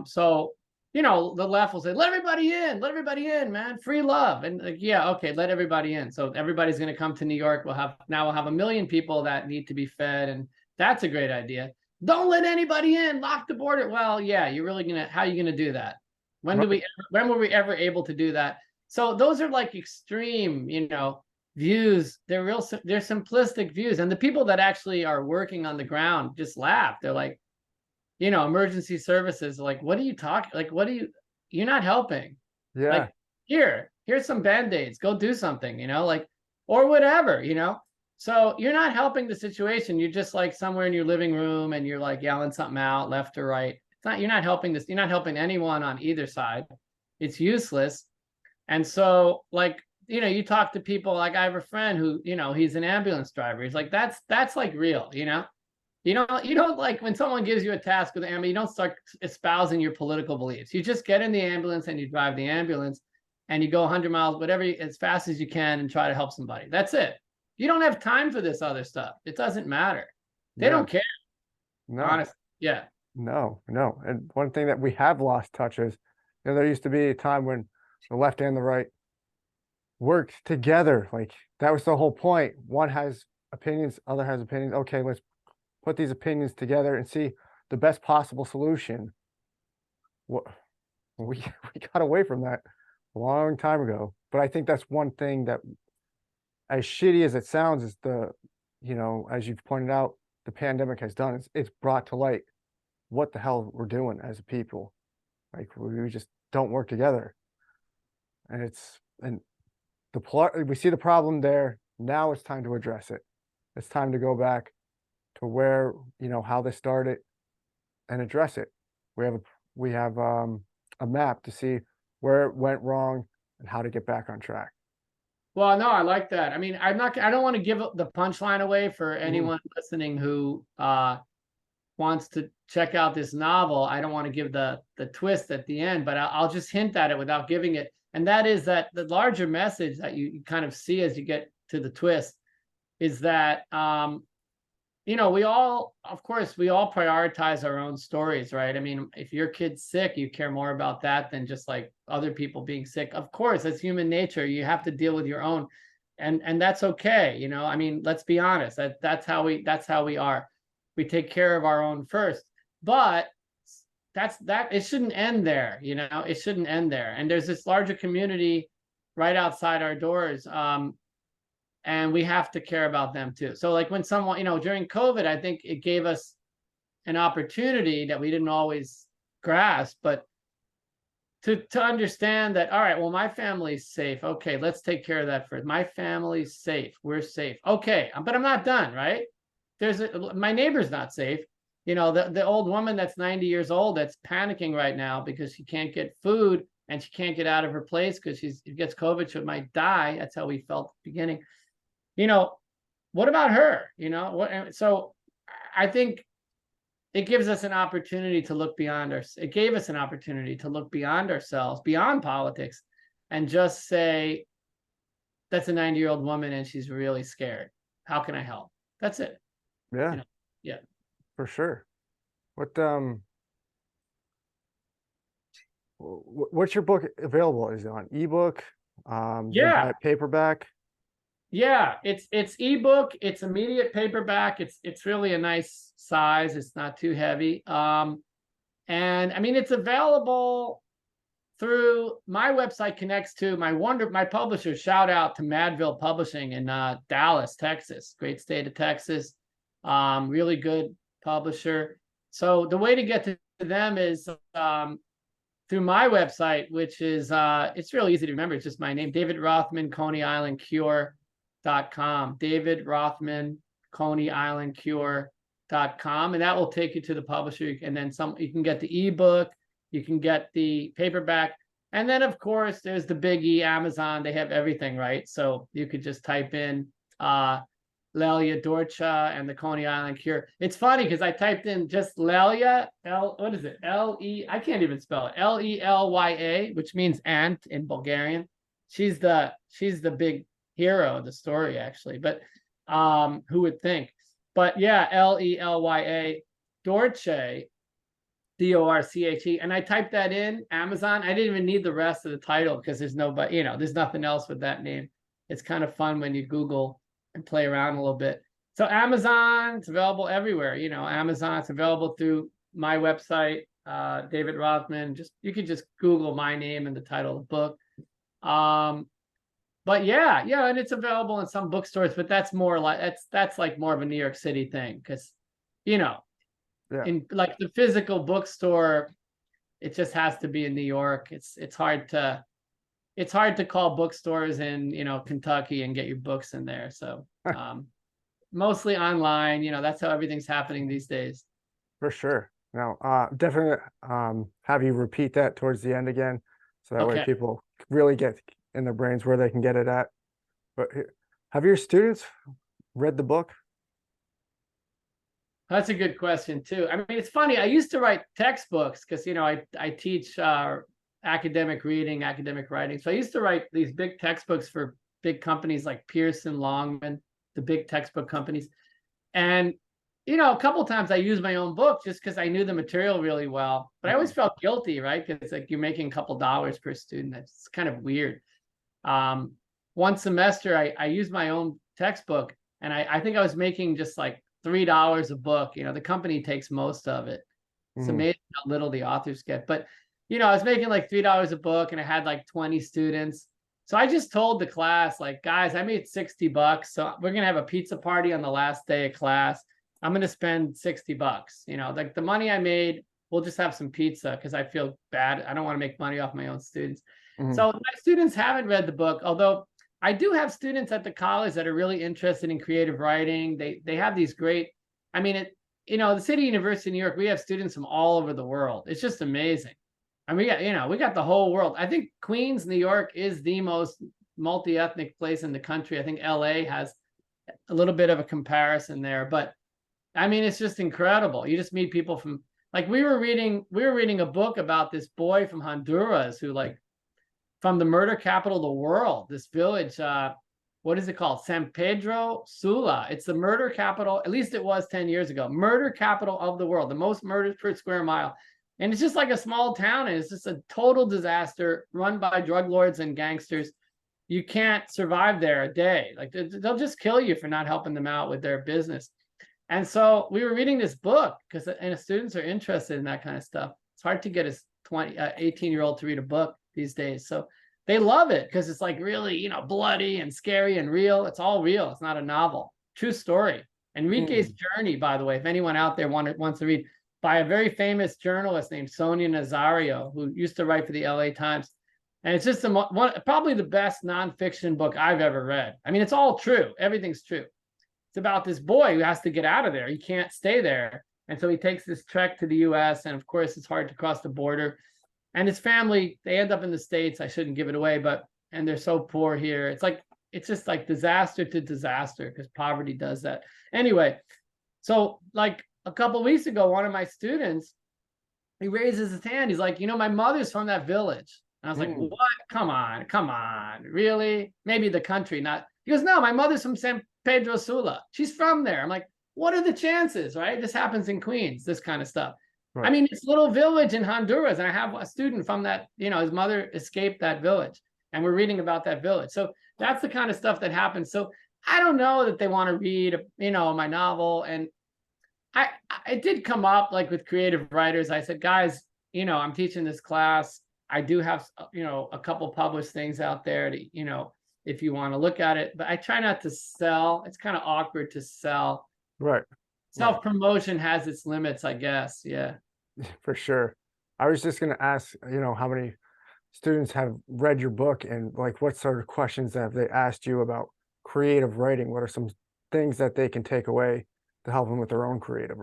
So the left will say, let everybody in, man, free love. And like, yeah, okay, let everybody in. So everybody's going to come to New York. We'll have 1 million people that need to be fed, and That's a great idea. Don't let anybody in. Lock the border. Well, yeah, you're really gonna. How are you gonna do that? When do Right. we? When were we ever able to do that? So those are like extreme, views. They're simplistic views, and the people that actually are working on the ground just laugh. They're like, emergency services. Like, what are you talking? Like, what are you? You're not helping. Yeah. Like, here's some band-aids. Go do something. Like, or whatever. So you're not helping the situation. You're just like somewhere in your living room and you're like yelling something out left or right. It's not, you're not helping this. You're not helping anyone on either side. It's useless. And so like, you talk to people, like I have a friend who, he's an ambulance driver. He's like, that's like real. You don't like when someone gives you a task with the ambulance, you don't start espousing your political beliefs. You just get in the ambulance and you drive the ambulance and you go 100 miles, whatever, as fast as you can and try to help somebody. That's it. You don't have time for this other stuff. It doesn't matter. They Yeah. don't care, No. honestly. Yeah. No. No. And one thing that we have lost touch is, there used to be a time when the left and the right worked together. Like that was the whole point. One has opinions, other has opinions. Okay, let's put these opinions together and see the best possible solution. What we we got away from that a long time ago. But I think that's one thing that, as shitty as it sounds, is as you've pointed out, the pandemic has done. It's brought to light what the hell we're doing as a people. Like we just don't work together, and we see the problem there. Now it's time to address it. It's time to go back to where how they started and address it. We have a map to see where it went wrong and how to get back on track. Well, no, I like that. I mean, I don't want to give the punchline away for anyone listening who wants to check out this novel. I don't want to give the twist at the end, but I'll just hint at it without giving it. And that is that the larger message that you kind of see as you get to the twist is that we all, of course, we all prioritize our own stories, right? I mean, if your kid's sick, you care more about that than just like other people being sick. Of course, that's human nature. You have to deal with your own, and that's okay. I mean, let's be honest. That's how we are. We take care of our own first, but it shouldn't end there. It shouldn't end there. And there's this larger community right outside our doors. And we have to care about them too. So like when someone, during COVID, I think it gave us an opportunity that we didn't always grasp, but to understand that, all right, well, my family's safe. Okay, let's take care of that first. My family's safe. We're safe. Okay, but I'm not done, right? My neighbor's not safe. The old woman that's 90 years old that's panicking right now because she can't get food and she can't get out of her place because she gets COVID, she might die. That's how we felt at the beginning. What about her? So I think it gives us an opportunity to look beyond it gave us an opportunity to look beyond ourselves, beyond politics, and just say, that's a 90-year-old woman and she's really scared. How can I help? That's it. Yeah, Yeah. for sure. What's your book available? Is it on ebook? You can buy it paperback? Yeah, it's ebook, it's immediate paperback, it's really a nice size, it's not too heavy. And I mean, it's available through my website, connects to my publisher. Shout out to Madville Publishing in Dallas, Texas. Great state of Texas. Really good publisher. So the way to get to them is through my website, which is it's really easy to remember. It's just my name, David Rothman, Coney Island Cure.com. David Rothman, Coney Island Cure.com. And that will take you to the publisher. And then you can get the ebook, you can get the paperback. And then of course there's the biggie, Amazon. They have everything, right? So you could just type in Lelya, Dorche, and the Coney Island Cure. It's funny because I typed in just Lelya, what is it? I can't even spell it. Lelya, which means ant in Bulgarian. She's the big hero of the story, actually. But who would think? But yeah, Lelya, Dorche, Dorche. And I typed that in Amazon. I didn't even need the rest of the title because there's nothing else with that name. It's kind of fun when you Google and play around a little bit. So Amazon, it's available everywhere. You know, Amazon, it's available through my website, David Rothman. Just you could just Google my name and the title of the book. But yeah, and it's available in some bookstores, but that's more like that's like more of a New York City thing because, you know, Yeah. in like the physical bookstore, it just has to be in New York. It's hard to call bookstores in, you know, Kentucky and get your books in there. So mostly online, you know, that's how everything's happening these days. For sure. Now, definitely have you repeat that towards the end again, so that way Okay. people really get in their brains where they can get it at. But have your students read the book? That's a good question too. I mean, it's funny. I used to write textbooks because, you know, I teach academic reading, academic writing. So I used to write these big textbooks for big companies like Pearson, Longman, the big textbook companies. And, you know, a couple of times I used my own book just because I knew the material really well. But I always felt guilty, right? Because like you're making a couple dollars per student. It's kind of weird. One semester I used my own textbook, and I think I was making just like $3 a book. You know, the company takes most of it. It's Mm-hmm. amazing how little the authors get. But, you know, I was making like $3 a book and I had like 20 students. So I just told the class, like, guys, I made $60. So we're gonna have a pizza party on the last day of class. I'm gonna spend $60. You know, like the money I made, we'll just have some pizza because I feel bad. I don't want to make money off my own students. Mm-hmm. So my students haven't read the book, although I do have students at the college that are really interested in creative writing. They have these great, I mean, you know, the City University of New York, we have students from all over the world. It's just amazing. I mean, you know, we got the whole world. I think Queens, New York is the most multi-ethnic place in the country. I think LA has a little bit of a comparison there, but I mean, it's just incredible. You just meet people from like we were reading a book about this boy from Honduras who like from the murder capital of the world, this village, what is it called? San Pedro Sula. It's the murder capital, at least it was 10 years ago, murder capital of the world, the most murders per square mile. And it's just like a small town, and it's just a total disaster run by drug lords and gangsters. You can't survive there a day. Like they'll just kill you for not helping them out with their business. And so we were reading this book because and students are interested in that kind of stuff. It's hard to get a 18-year-old to read a book these days. So they love it because it's like really, you know, bloody and scary and real. It's all real. It's not a novel. True story. Enrique's Journey, by the way, if anyone out there wants to read, by a very famous journalist named Sonia Nazario, who used to write for the LA Times. And it's just probably the best nonfiction book I've ever read. I mean, it's all true. Everything's true. It's about this boy who has to get out of there. He can't stay there. And so he takes this trek to the US. And of course, it's hard to cross the border. And his family, they end up in the States. I shouldn't give it away, and they're so poor here. It's just like disaster to disaster because poverty does that. Anyway, so like a couple of weeks ago, one of my students, he raises his hand. He's like, you know, my mother's from that village. And I was like, what? Come on, really? Maybe the country, not. He goes, no, my mother's from San Pedro Sula. She's from there. I'm like, what are the chances, right? This happens in Queens, this kind of stuff. Right. I mean, it's a little village in Honduras, and I have a student from that, you know, his mother escaped that village, and we're reading about that village. So that's the kind of stuff that happens. So I don't know that they want to read, you know, my novel. And it did come up like with creative writers. I said, guys, you know, I'm teaching this class. I do have, you know, a couple published things out there to, you know, if you want to look at it, but I try not to sell. It's kind of awkward to sell. Right. Self-promotion has its limits, I guess. Yeah. For sure. I was just going to ask, you know, how many students have read your book and like what sort of questions have they asked you about creative writing? What are some things that they can take away to help them with their own creative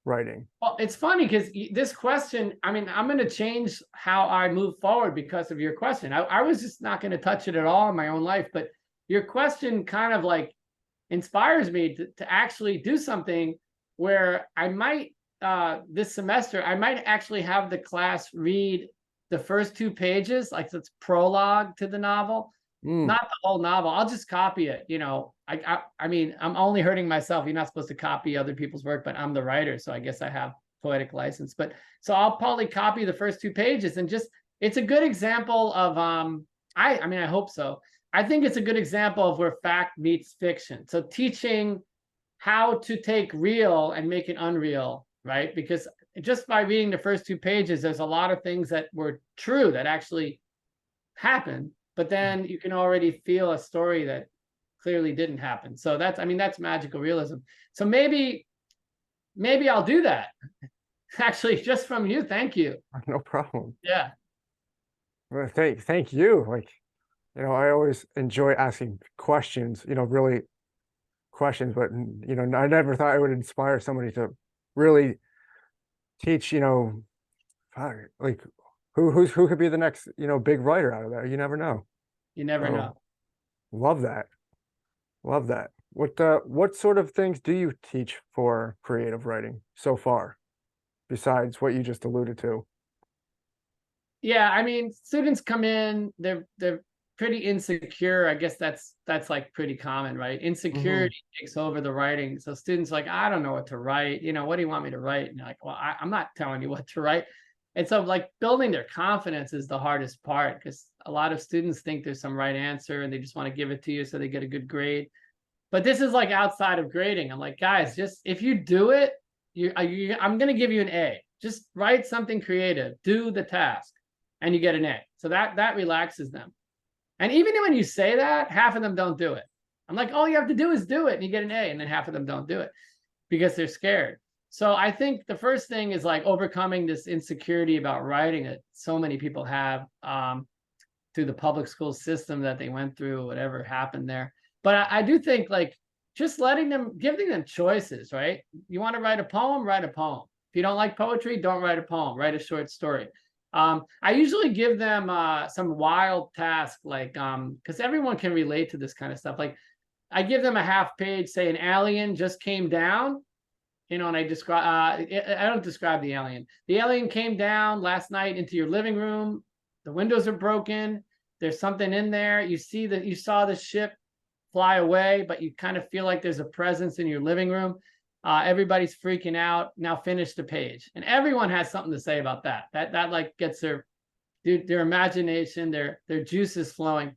writing? Well, it's funny because this question, I mean, I'm going to change how I move forward because of your question. I was just not going to touch it at all in my own life, but your question kind of like inspires me to actually do something where I might, this semester, I might actually have the class read the first 2 pages, like it's prologue to the novel, not the whole novel. I'll just copy it. You know, I mean, I'm only hurting myself. You're not supposed to copy other people's work, but I'm the writer, so I guess I have poetic license. But so I'll probably copy the first 2 pages and just, it's a good example of, I mean, I hope so. I think it's a good example of where fact meets fiction. So teaching how to take real and make it unreal, right? Because just by reading the first 2 pages, there's a lot of things that were true that actually happened, but then you can already feel a story that clearly didn't happen. So that's, I mean, that's magical realism. So maybe I'll do that. Actually, just from you, thank you. No problem. Yeah. Well, thank you. Like, I always enjoy asking questions, really questions, but I never thought I would inspire somebody to really teach, fuck, like who could be the next, big writer out of that. You never know. You never Oh, know. love that. Love that. What sort of things do you teach for creative writing so far, besides what you just alluded to? Yeah, I mean, students come in, they're pretty insecure. I guess that's like pretty common, right? Hmm. Insecurity takes over the writing. So students like, I don't know what to write. What do you want me to write? And you're like, well, I'm not telling you what to write. And so like building their confidence is the hardest part, because a lot of students think there's some right answer and they just want to give it to you so they get a good grade. But this is like outside of grading. I'm like, guys, just if you do it, I'm going to give you an A. Just write something creative, do the task, and you get an A. So that relaxes them. And even when you say that, half of them don't do it. I'm like, all you have to do is do it, and you get an A. And then half of them don't do it because they're scared. So I think the first thing is like overcoming this insecurity about writing that so many people have, through the public school system that they went through, whatever happened there. But I do think like just giving them choices, right? You want to write a poem, write a poem. If you don't like poetry, don't write a poem, write a short story. I usually give them some wild task, like because everyone can relate to this kind of stuff. Like I give them a half page, say an alien just came down, and I describe. I don't describe the alien. The alien came down last night into your living room. The windows are broken. There's something in there. You saw the ship fly away, but you kind of feel like there's a presence in your living room. Everybody's freaking out. Now finish the page, and everyone has something to say about that. That like gets their imagination, their juices flowing.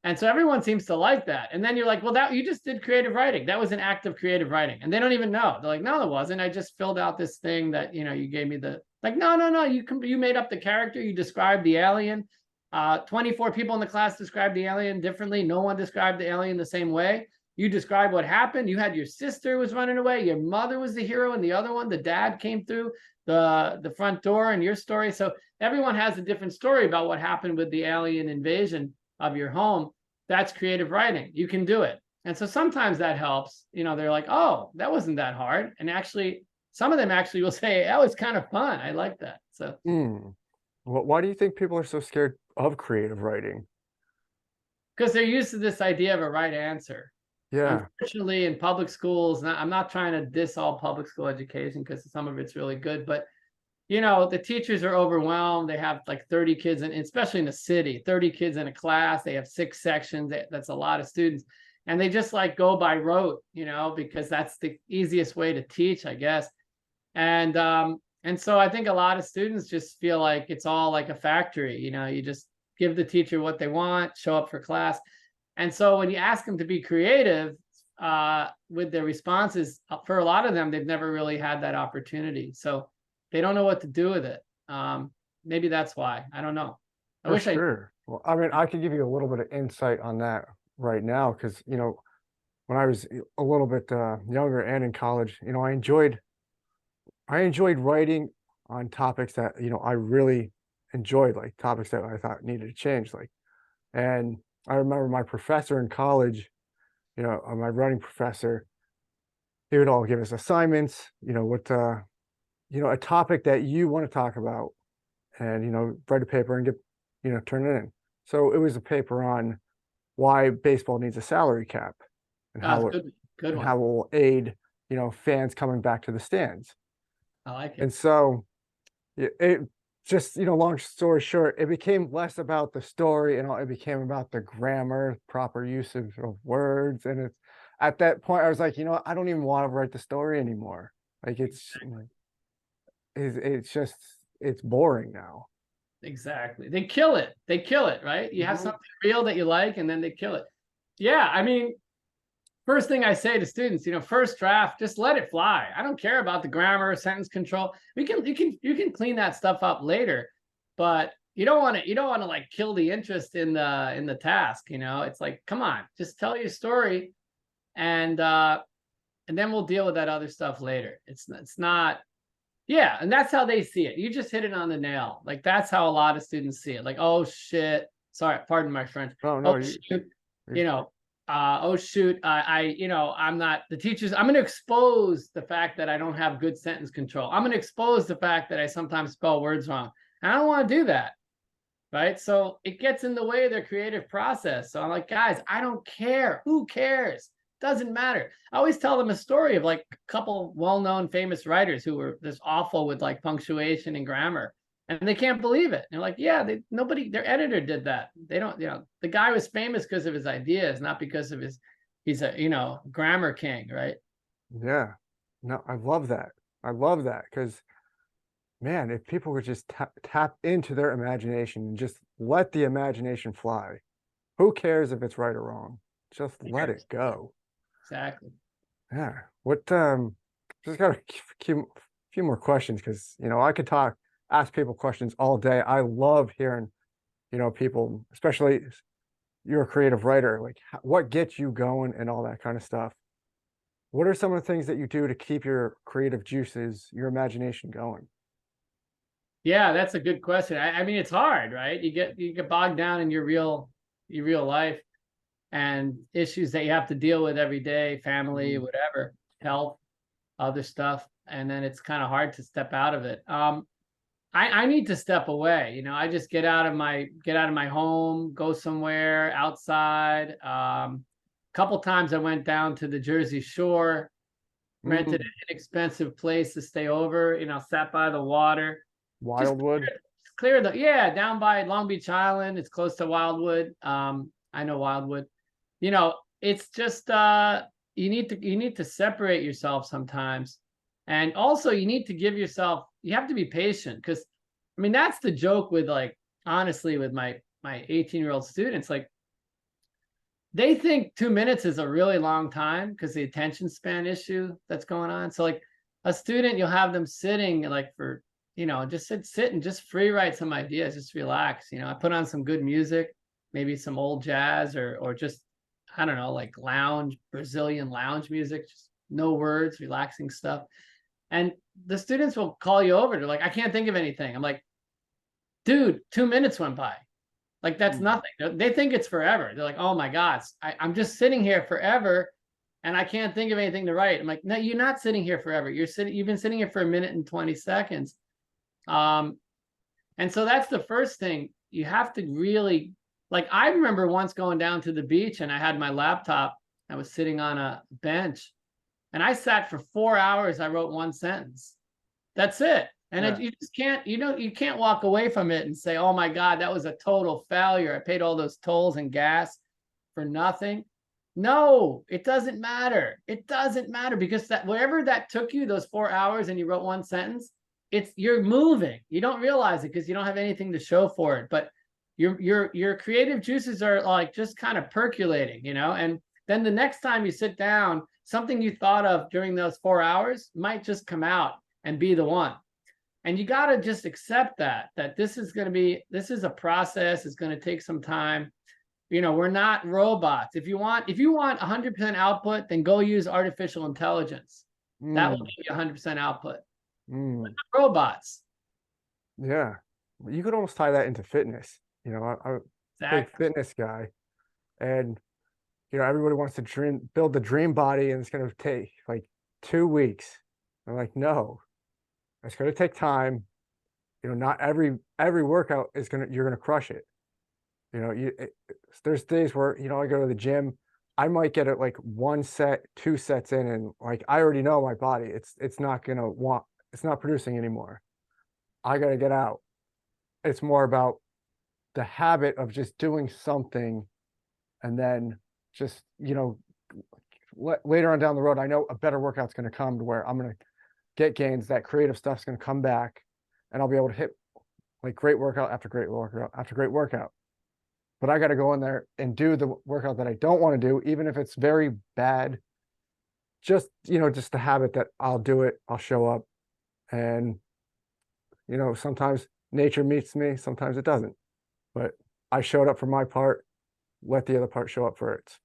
And so everyone seems to like that. And then you're like, well, that you just did creative writing. That was an act of creative writing. And they don't even know. They're like, no, it wasn't. I just filled out this thing that, you gave me no. You made up the character. You described the alien. 24 people in the class described the alien differently. No one described the alien the same way. You described what happened. You had your sister was running away. Your mother was the hero. And the other one, the dad came through the front door in your story. So everyone has a different story about what happened with the alien invasion of your home. That's creative writing. You can do it. And so sometimes that helps. They're like, oh, that wasn't that hard. And actually, some of them actually will say, that was kind of fun. I like that. So, Hmm. Why do you think people are so scared of creative writing? because they're used to this idea of a right answer. Yeah. Unfortunately, in public schools, I'm not trying to diss all public school education because some of it's really good, but the teachers are overwhelmed. They have like 30 kids, and especially in the city, 30 kids in a class. They have 6 sections. That's a lot of students. And they just like go by rote, because that's the easiest way to teach, I guess. And so I think a lot of students just feel like it's all like a factory. You just give the teacher what they want, show up for class. And so when you ask them to be creative with their responses, for a lot of them, they've never really had that opportunity. So they don't know what to do with it. Maybe that's why. I don't know. I For wish I. sure. Well, I mean, I could give you a little bit of insight on that right now because, when I was a little bit younger and in college, I enjoyed writing on topics that, I really enjoyed, like topics that I thought needed to change. And I remember my professor in college, my writing professor, he would all give us assignments, a topic that you want to talk about and, write a paper and turn it in. So it was a paper on why baseball needs a salary cap and how it Good and one. how it will aid, fans coming back to the stands. I like it. And so it just, long story short, it became less about the story and it became about the grammar, proper use of words. And it's at that point I was like, I don't even want to write the story anymore. Like it's just it's boring now. Exactly. They kill it. They kill it, right? You have Mhm. something real that you like, and then they kill it. Yeah, I mean, first thing I say to students, first draft, just let it fly. I don't care about the grammar, sentence control. You can clean that stuff up later, but you don't want to like kill the interest in the task. It's like, come on, just tell your story, and then we'll deal with that other stuff later. It's not. Yeah, and that's how they see it. You just hit it on the nail. Like that's how a lot of students see it. Like, oh shit. Sorry, pardon my French. No, Oh no, shoot. You know, oh shoot. I'm not the teachers. I'm gonna expose the fact that I don't have good sentence control. I'm gonna expose the fact that I sometimes spell words wrong. And I don't want to do that. Right. So it gets in the way of their creative process. So I'm like, guys, I don't care. Who cares? Doesn't matter. I always tell them a story of like a couple well-known famous writers who were this awful with like punctuation and grammar, and they can't believe it. And they're like, yeah, nobody, their editor did that. They don't, the guy was famous because of his ideas, not because of he's a, grammar king, right? yeah. No, I love that. I love that because, man, if people would just tap into their imagination and just let the imagination fly, who cares if it's right or wrong? Just let it go. Exactly. Yeah. What just got a few more questions because I could ask people questions all day. I love hearing, people, especially you're a creative writer, like what gets you going and all that kind of stuff. What are some of the things that you do to keep your creative juices, your imagination going? Yeah, that's a good question. I mean, it's hard, right? You get bogged down in your real life and issues that you have to deal with every day, family, whatever, health, other stuff, and then it's kind of hard to step out of it. I need to step away. I just get out of my home, go somewhere outside. Couple times I went down to the Jersey Shore, rented an inexpensive place to stay over. Sat by the water, just Wildwood. clear the yeah down by Long Beach Island. It's close to Wildwood. I know Wildwood. It's just you need to separate yourself sometimes, and also you need to give yourself. You have to be patient because, I mean, that's the joke with, like, honestly, with my 18-year-old students. Like, they think 2 minutes is a really long time because the attention span issue that's going on. So like a student, you'll have them sitting like for, just sit and just free write some ideas, just relax. I put on some good music, maybe some old jazz or just, I don't know, like Brazilian lounge music, just no words, relaxing stuff. And the students will call you over. They're like, I can't think of anything. I'm like, dude, 2 minutes went by. Like, that's nothing. They think it's forever. They're like, oh my God, I'm just sitting here forever and I can't think of anything to write. I'm like, no, you're not sitting here forever. You've been sitting here for 1 minute and 20 seconds. And so that's the first thing. You have to really, like, I remember once going down to the beach and I had my laptop. I was sitting on a bench and I sat for 4 hours. I wrote one sentence. That's it. And you just can't, you can't walk away from it and say, oh my God, that was a total failure. I paid all those tolls and gas for nothing. No, it doesn't matter. It doesn't matter because that wherever that took you, those 4 hours, and you wrote one sentence, you're moving. You don't realize it because you don't have anything to show for it. But your creative juices are like just kind of percolating, and then the next time you sit down, something you thought of during those 4 hours might just come out and be the one. And you got to just accept that this is a process. It's going to take some time. We're not robots. If you want 100% output, then go use artificial intelligence. That will give you 100% output. We're not robots. Yeah. You could almost tie that into fitness. I'm a big fitness guy, and everybody wants to build the dream body, and it's going to take like 2 weeks. I'm like, no, it's going to take time. Not every workout you're going to crush it. There's days where, I go to the gym, I might get it like 1 set, 2 sets in, and like, I already know my body, it's not producing anymore. I got to get out. It's more about the habit of just doing something. And then just, later on down the road, I know a better workout's going to come to where I'm going to get gains. That creative stuff's going to come back and I'll be able to hit like great workout after great workout after great workout. but I got to go in there and do the workout that I don't want to do, even if it's very bad. Just, just the habit that I'll do it, I'll show up. And, sometimes nature meets me, sometimes it doesn't. But I showed up for my part, let the other part show up for it.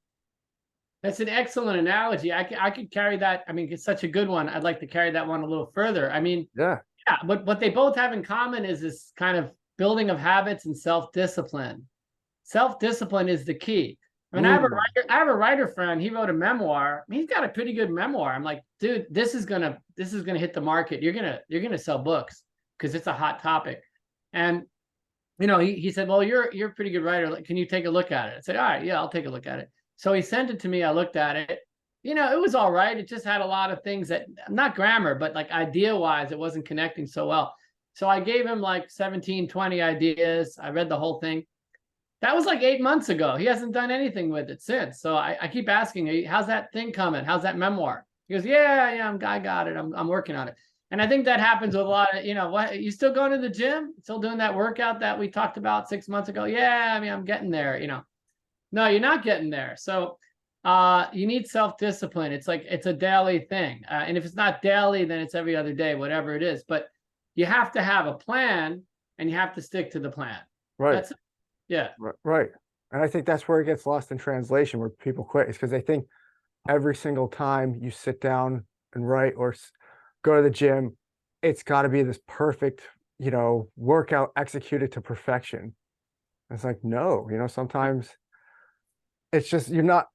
That's an excellent analogy. I could carry that. I mean, it's such a good one. I'd like to carry that one a little further. I mean, Yeah. yeah, what they both have in common is this kind of building of habits and self-discipline. Self-discipline is the key. I mean, Mm, I have a writer friend. He wrote a memoir. I mean, he's got a pretty good memoir. I'm like, dude, this is gonna hit the market. You're gonna sell books because it's a hot topic. And he said, well, you're a pretty good writer. Like, can you take a look at it? I said, all right, yeah, I'll take a look at it. So he sent it to me. I looked at it. It was all right. It just had a lot of things that, not grammar, but like idea wise, it wasn't connecting so well. So I gave him like 17, 20 ideas. I read the whole thing. That was like 8 months ago. He hasn't done anything with it since. So I keep asking, how's that thing coming? How's that memoir? He goes, yeah, I got it. I'm working on it. And I think that happens with a lot of, what, you still going to the gym? Still doing that workout that we talked about 6 months ago? Yeah, I mean, I'm getting there, No, you're not getting there. So you need self-discipline. It's like, it's a daily thing. And if it's not daily, then it's every other day, whatever it is. But you have to have a plan and you have to stick to the plan. right. That's it. Yeah. Right. And I think that's where it gets lost in translation, where people quit, is because they think every single time you sit down and write or go to the gym, it's got to be this perfect, workout executed to perfection. It's like, no, sometimes it's just, you're not,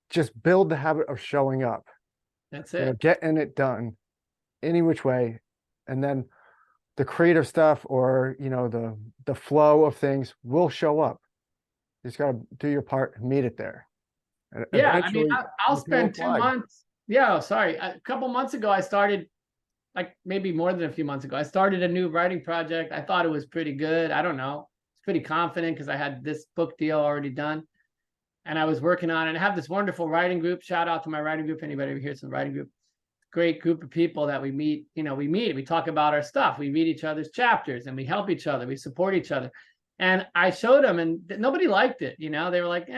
just build the habit of showing up, That's it. getting it done any which way. And then the creative stuff, or, the flow of things will show up. You just got to do your part and meet it there. And Yeah, I mean, eventually I'll you can spend two apply. months. Yeah, sorry. A couple months ago, I started, like maybe more than a few months ago, I started a new writing project. I thought it was pretty good. I don't know. It's pretty confident because I had this book deal already done. And I was working on it. I have this wonderful writing group. Shout out to my writing group. Anybody ever here's some writing group? Great group of people that we meet. We talk about our stuff. We read each other's chapters and we help each other. We support each other. And I showed them and nobody liked it. They were like,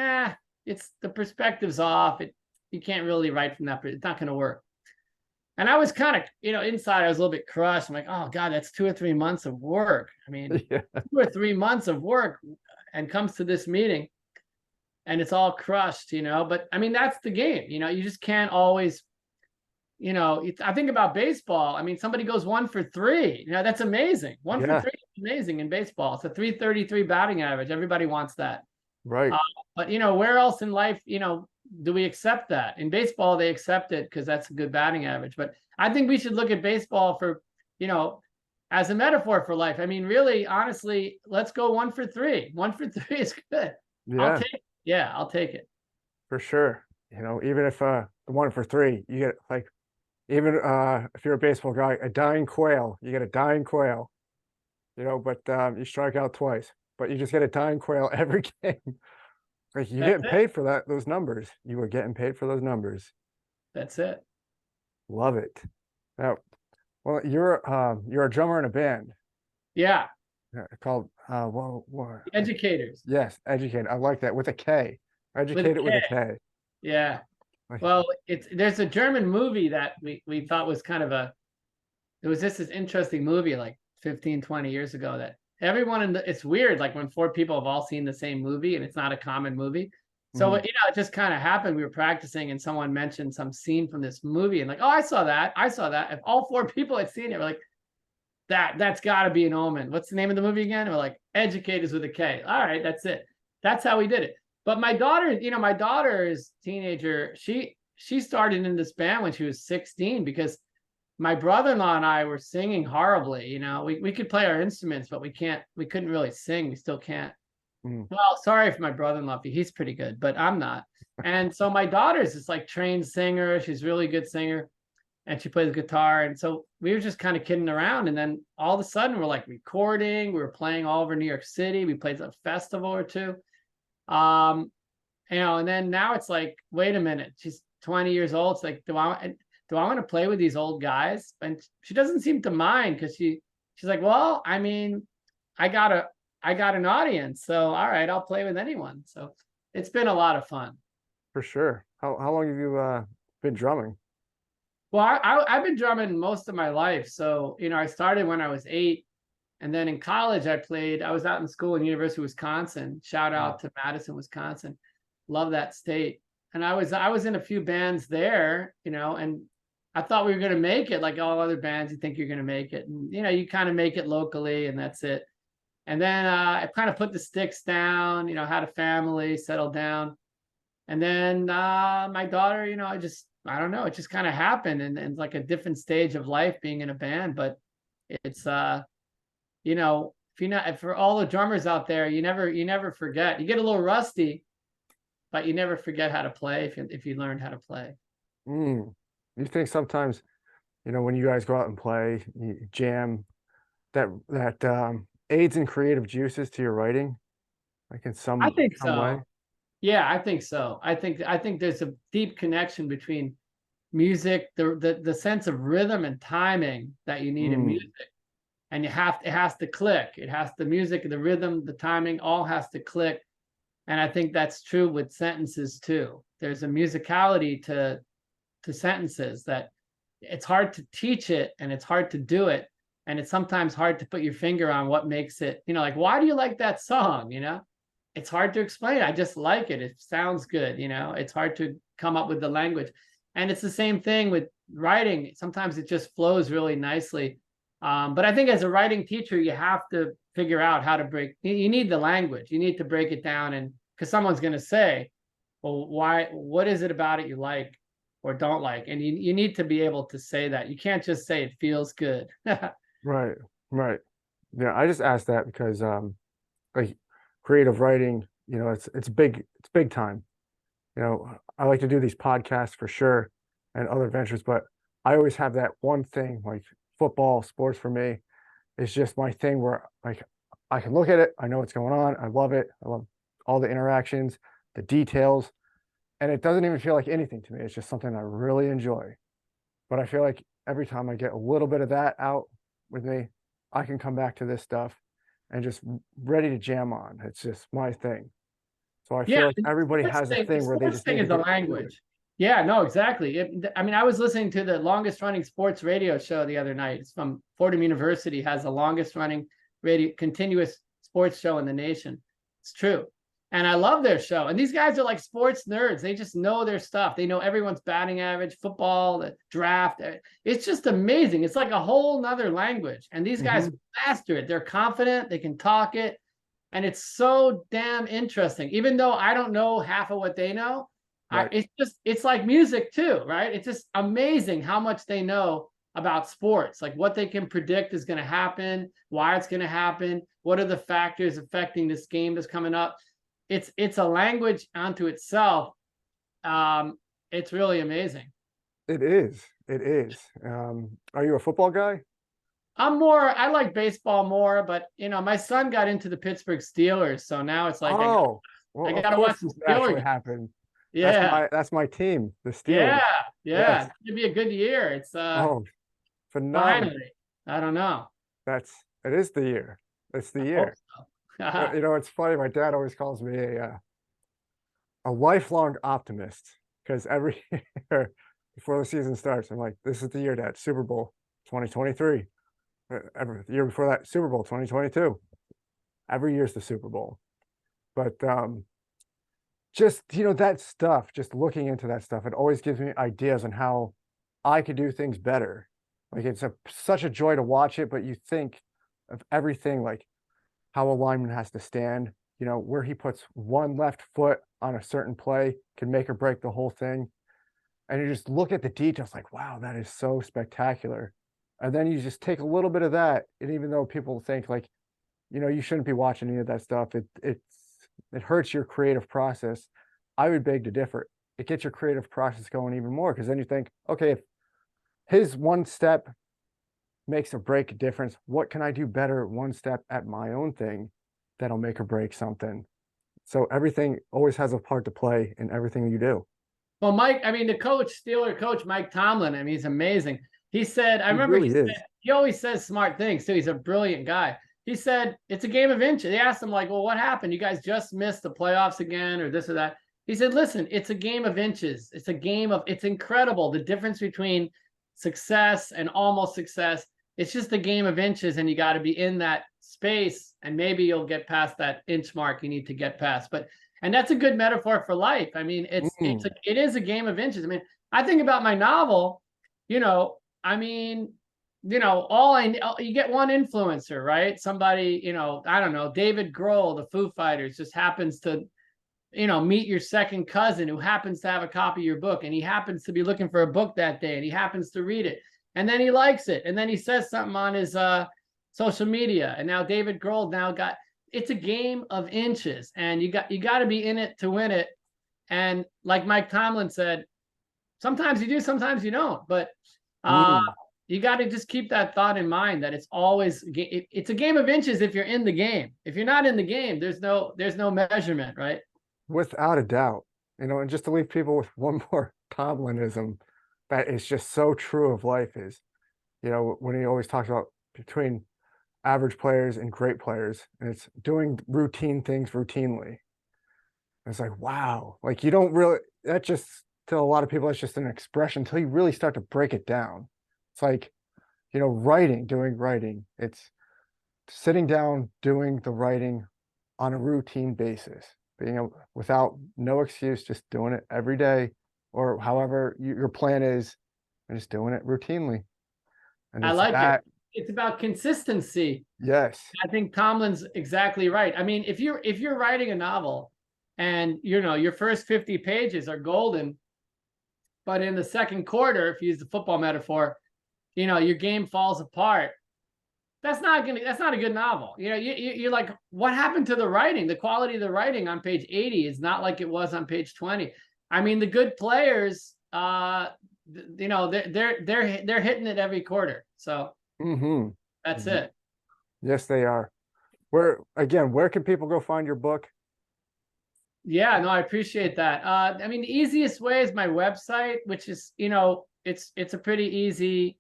it's the perspective's off. You can't really write from that, but it's not going to work. And I was kind of, inside I was a little bit crushed. I'm like, oh God, that's 2 or 3 months of work. I mean, Yeah. 2 or 3 months of work and comes to this meeting and it's all crushed, but I mean, that's the game, you just can't always, I think about baseball. I mean, somebody goes 1 for 3, that's amazing. 1 for Yeah. 3 is amazing in baseball. It's a 333 batting average. Everybody wants that. Right. But where else in life, do we accept that? In baseball, they accept it because that's a good batting average. But I think we should look at baseball for, as a metaphor for life. I mean, really, honestly, let's go 1 for 3. 1 for 3 is good. Yeah, I'll take it. for sure. Even if the 1 for 3, you get like, even if you're a baseball guy, a dying quail, you get a dying quail, but you strike out twice, but you just get a dying quail every game. Like, you're That's getting it. paid for those numbers. You were getting paid for those numbers. That's it. Love it. Now, well, you're a drummer in a band Yeah. called what? Educators Yes, educate. I like that, with a K. with a Educate it with a K. K. Yeah. Like, Well, there's a German movie that we thought was kind of it was just this interesting movie like 15, 20 years ago that everyone it's weird, like when 4 people have all seen the same movie and it's not a common movie. So, mhm. it just kind of happened. We were practicing and someone mentioned some scene from this movie and like, oh, I saw that. I saw that. If all 4 people had seen it, we're like, that's got to be an omen. What's the name of the movie again? We're like, Educators with a K. All right, that's it. That's how we did it. But my daughter is teenager. She started in this band when she was 16 because my brother-in-law and I were singing horribly. We could play our instruments, but we couldn't really sing. We still can't. Mm. Well, sorry for my brother-in-law. He's pretty good, but I'm not. And so my daughter's this like trained singer. She's a really good singer and she plays guitar. And so we were just kind of kidding around. And then all of a sudden we're like recording, we were playing all over New York City. We played a festival or two. And then now it's like, wait a minute, she's 20 years old. It's like, do I want to play with these old guys? And she doesn't seem to mind because she's like, well, I mean, I got I got an audience. So, all right, I'll play with anyone. So it's been a lot of fun. For sure. How long have you been drumming? Well, I've been drumming most of my life. So, I started when I was 8. And then in college, I was out in school in University of Wisconsin. Shout Mm. out to Madison, Wisconsin. Love that state. And I was in a few bands there, and I thought we were going to make it like all other bands. You think you're going to make it. And, you kind of make it locally and that's it. And then I kind of put the sticks down, had a family, settled down. And then my daughter, I don't know, it just kind of happened. And like a different stage of life being in a band. But it's, if you're not, for all the drummers out there, you never forget. You get a little rusty, but you never forget how to play if you learned how to play. Mm. You think sometimes, when you guys go out and play, you jam, that aids in creative juices to your writing, like in I think some way? so. Yeah, I think so. I think there's a deep connection between music, the sense of rhythm and timing that you need in Mm. music. And it has to click. The music, the rhythm, the timing all has to click. And I think that's true with sentences too. There's a musicality to sentences that it's hard to teach it and it's hard to do it. And it's sometimes hard to put your finger on what makes it, like, why do you like that song? It's hard to explain. I just like it. It sounds good. It's hard to come up with the language. And it's the same thing with writing. Sometimes it just flows really nicely. But I think as a writing teacher, you have to figure out how to you need the language. You need to break it down. And because someone's going to say, well, what is it about it you like or don't like? And you need to be able to say that. You can't just say it feels good. Right, right. Yeah, I just asked that because like creative writing, it's big time. I like to do these podcasts for sure and other ventures, but I always have that one thing like football, sports for me is just my thing where like I can look at it, I know what's going on, I love it. I love all the interactions, the details, and it doesn't even feel like anything to me. It's just something I really enjoy. But I feel like every time I get a little bit of that out with me, I can come back to this stuff and just ready to jam on. It's just my thing. So I Yeah, feel like everybody sports has a thing, the thing where they sports just thing need to is a get into it. language. Yeah, no, exactly. I was listening to the longest running sports radio show the other night. It's from Fordham University, has the longest running continuous sports show in the nation. It's true. And I love their show. And these guys are like sports nerds. They just know their stuff. They know everyone's batting average, football, the draft. It's just amazing. It's like a whole nother language. And these guys Mhm. master it. They're confident. They can talk it. And it's so damn interesting. Even though I don't know half of what they know, Right. it's like music too, right? It's just amazing how much they know about sports, like what they can predict is going to happen, why it's going to happen, what are the factors affecting this game that's coming up. It's a language unto itself. It's really amazing. It is. It is. Are you a football guy? I like baseball more, but my son got into the Pittsburgh Steelers, so now it's like Oh, I well, of gotta course watch some this naturally Steelers. happened. Yeah, That's my team, the yeah, Steelers. yeah. Yes. It's gonna be a good year. It's Oh, phenomenal. finally. I don't know. It is the year. It's the I hope year. so. It's funny. My dad always calls me a lifelong optimist because every year before the season starts, I'm like, this is the year, Dad, Super Bowl 2023. The year before that, Super Bowl 2022. Every year's the Super Bowl. But just, that stuff, just looking into that stuff, it always gives me ideas on how I could do things better. Like it's such a joy to watch it, but you think of everything like how a lineman has to stand, where he puts one left foot on a certain play can make or break the whole thing. And you just look at the details like, wow, that is so spectacular. And then you just take a little bit of that. And even though people think like, you shouldn't be watching any of that stuff, it hurts your creative process. I would beg to differ. It gets your creative process going even more because then you think, okay, if his one step makes or break a difference, what can I do better one step at my own thing that'll make or break something? So everything always has a part to play in everything you do. Well, Mike, the Steeler coach, Mike Tomlin, he's amazing. He said, I He remember really is. he always says smart things too. He's a brilliant guy. he said it's a game of inches. They asked him like, well, what happened? You guys just missed the playoffs again, or this or that. He said, listen, it's a game of inches. It's a game of, it's incredible. The difference between success and almost success. It's just a game of inches, and you got to be in that space, and maybe you'll get past that inch mark you need to get past. But, and that's a good metaphor for life. I mean, it is a game of inches. I mean, I think about my novel, you know, I mean, you know, you get one influencer, right? Somebody, you know, I don't know, David Grohl, the Foo Fighters, just happens to, you know, meet your second cousin who happens to have a copy of your book, and he happens to be looking for a book that day, and he happens to read it, and then he likes it, and then he says something on his social media, and now David Grohl it's a game of inches, and you got to be in it to win it. And like Mike Tomlin said, sometimes you do, sometimes you don't, but you got to just keep that thought in mind, that it's always, it's a game of inches if you're in the game. If you're not in the game, there's no measurement, right? Without a doubt, you know, and just to leave people with one more Tomlinism that is just so true of life is, you know, when he always talks about between average players and great players, and it's doing routine things routinely. It's like, wow, like you don't really, that just, to a lot of people, it's just an expression until you really start to break it down. It's like, you know, doing writing. It's sitting down, doing the writing on a routine basis, being able, without no excuse, just doing it every day, or however your plan is, and just doing it routinely. And I it's like that, it. It's about consistency. yes. I think Tomlin's exactly right. I mean, if you're writing a novel, and you know your first 50 pages are golden, but in the second quarter, if you use the football metaphor, you know your game falls apart. That's not a good novel. You know, you're like, what happened to the writing? The quality of the writing on page 80 is not like it was on page 20. I mean, the good players, you know, they're hitting it every quarter. So that's it. Yes, they are. Where can people go find your book? Yeah, no, I appreciate that. I mean, the easiest way is my website, which is, you know, it's a pretty easy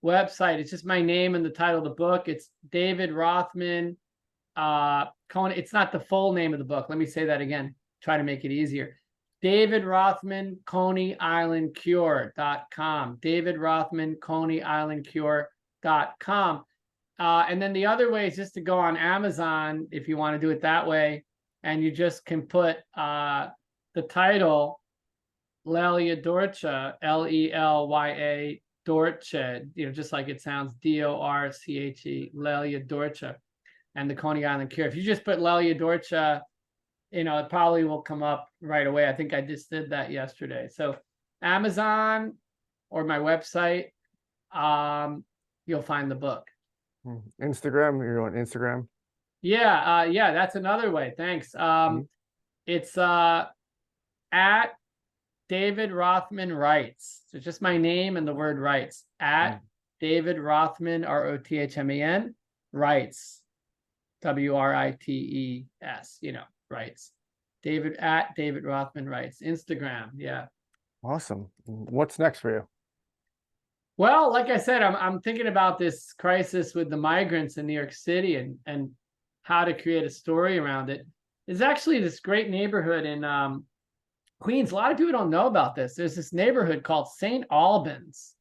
website. It's just my name and the title of the book. It's David Rothman, Coney. It's not the full name of the book. Let me say that again. Try to make it easier. David Rothman, Coney Island Cure.com. David Rothman, Coney Island Cure.com. And then the other way is just to go on Amazon if you want to do it that way. And you just can put the title Lelya Dorche, Lelya Dorche, you know, just like it sounds, Dorche, Lelya Dorche, and the Coney Island Cure. If you just put Lelya Dorche, you know, it probably will come up right away. I think I just did that yesterday. So Amazon or my website, you'll find the book. Instagram, you're on Instagram? Yeah, yeah, that's another way. Thanks. It's at David Rothman Writes. So just my name and the word writes. At David Rothman, Rothman, Writes. WRITES, you know, writes. At David Rothman Writes. Instagram, yeah. Awesome. What's next for you? Well, like I said, I'm thinking about this crisis with the migrants in New York City and how to create a story around it. There's actually this great neighborhood in Queens. A lot of people don't know about this. There's this neighborhood called St. Albans,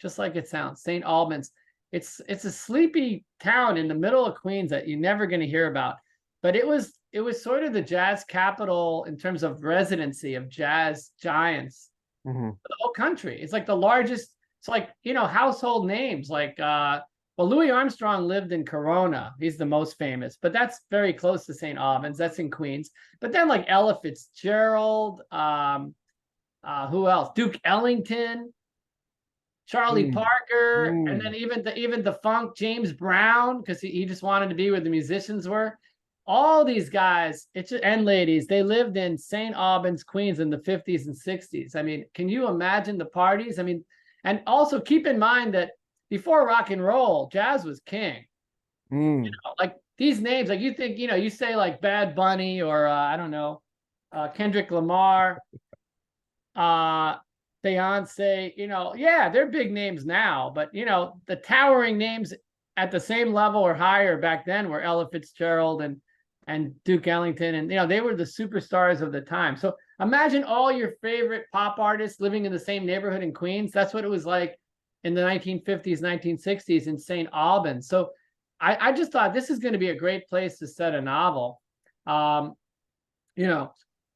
just like it sounds, St. Albans. It's a sleepy town in the middle of Queens that you're never going to hear about. But it was sort of the jazz capital in terms of residency of jazz giants for the whole country. It's like the largest. It's like, you know, household names like well, Louis Armstrong lived in Corona. He's the most famous, but that's very close to St. Albans. That's in Queens. But then like Ella Fitzgerald, who else? Duke Ellington, Charlie Parker, and then even the funk James Brown, because he just wanted to be where the musicians were. All these guys, and ladies, they lived in St. Albans, Queens in the 50s and 60s. I mean, can you imagine the parties? I mean, and also keep in mind that before rock and roll, jazz was king. You know, like these names, like you think, you know, you say like Bad Bunny or I don't know, Kendrick Lamar, Beyonce, you know, yeah, they're big names now, but you know, the towering names at the same level or higher back then were Ella Fitzgerald and Duke Ellington, and they were the superstars of the time. So imagine all your favorite pop artists living in the same neighborhood in Queens. That's what it was like in the 1950s, 1960s in St. Albans. So I just thought this is going to be a great place to set a novel. Um,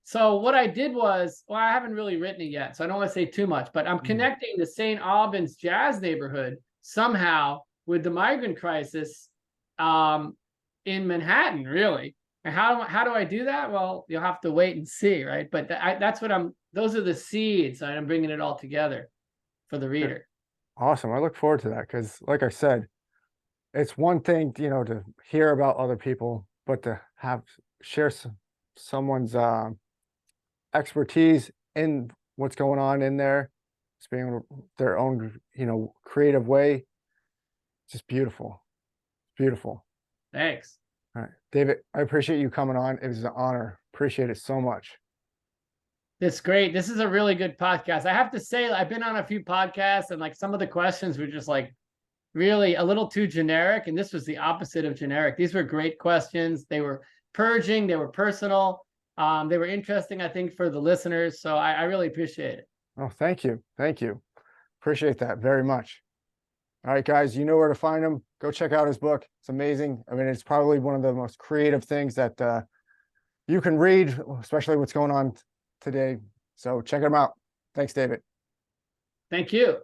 so what I did was, well, I haven't really written it yet, so I don't want to say too much, but I'm connecting the St. Albans jazz neighborhood somehow with the migrant crisis in Manhattan, really. And how do I do that? Well, you'll have to wait and see, right? But that's what those are the seeds, and I'm bringing it all together for the reader. Awesome. I look forward to that because, like I said, it's one thing, to hear about other people, but to share someone's expertise in what's going on in there, it's being their own, creative way. It's just beautiful. Beautiful. Thanks. All right, David, I appreciate you coming on. It was an honor. Appreciate it so much. That's great. This is a really good podcast. I have to say, I've been on a few podcasts and like some of the questions were just like really a little too generic. And this was the opposite of generic. These were great questions. They were purging. They were personal. They were interesting, I think, for the listeners. So I really appreciate it. Oh, thank you. Thank you. Appreciate that very much. All right, guys, you know where to find him. Go check out his book. It's amazing. I mean, it's probably one of the most creative things that you can read, especially what's going on today. So check him out. Thanks, David. Thank you.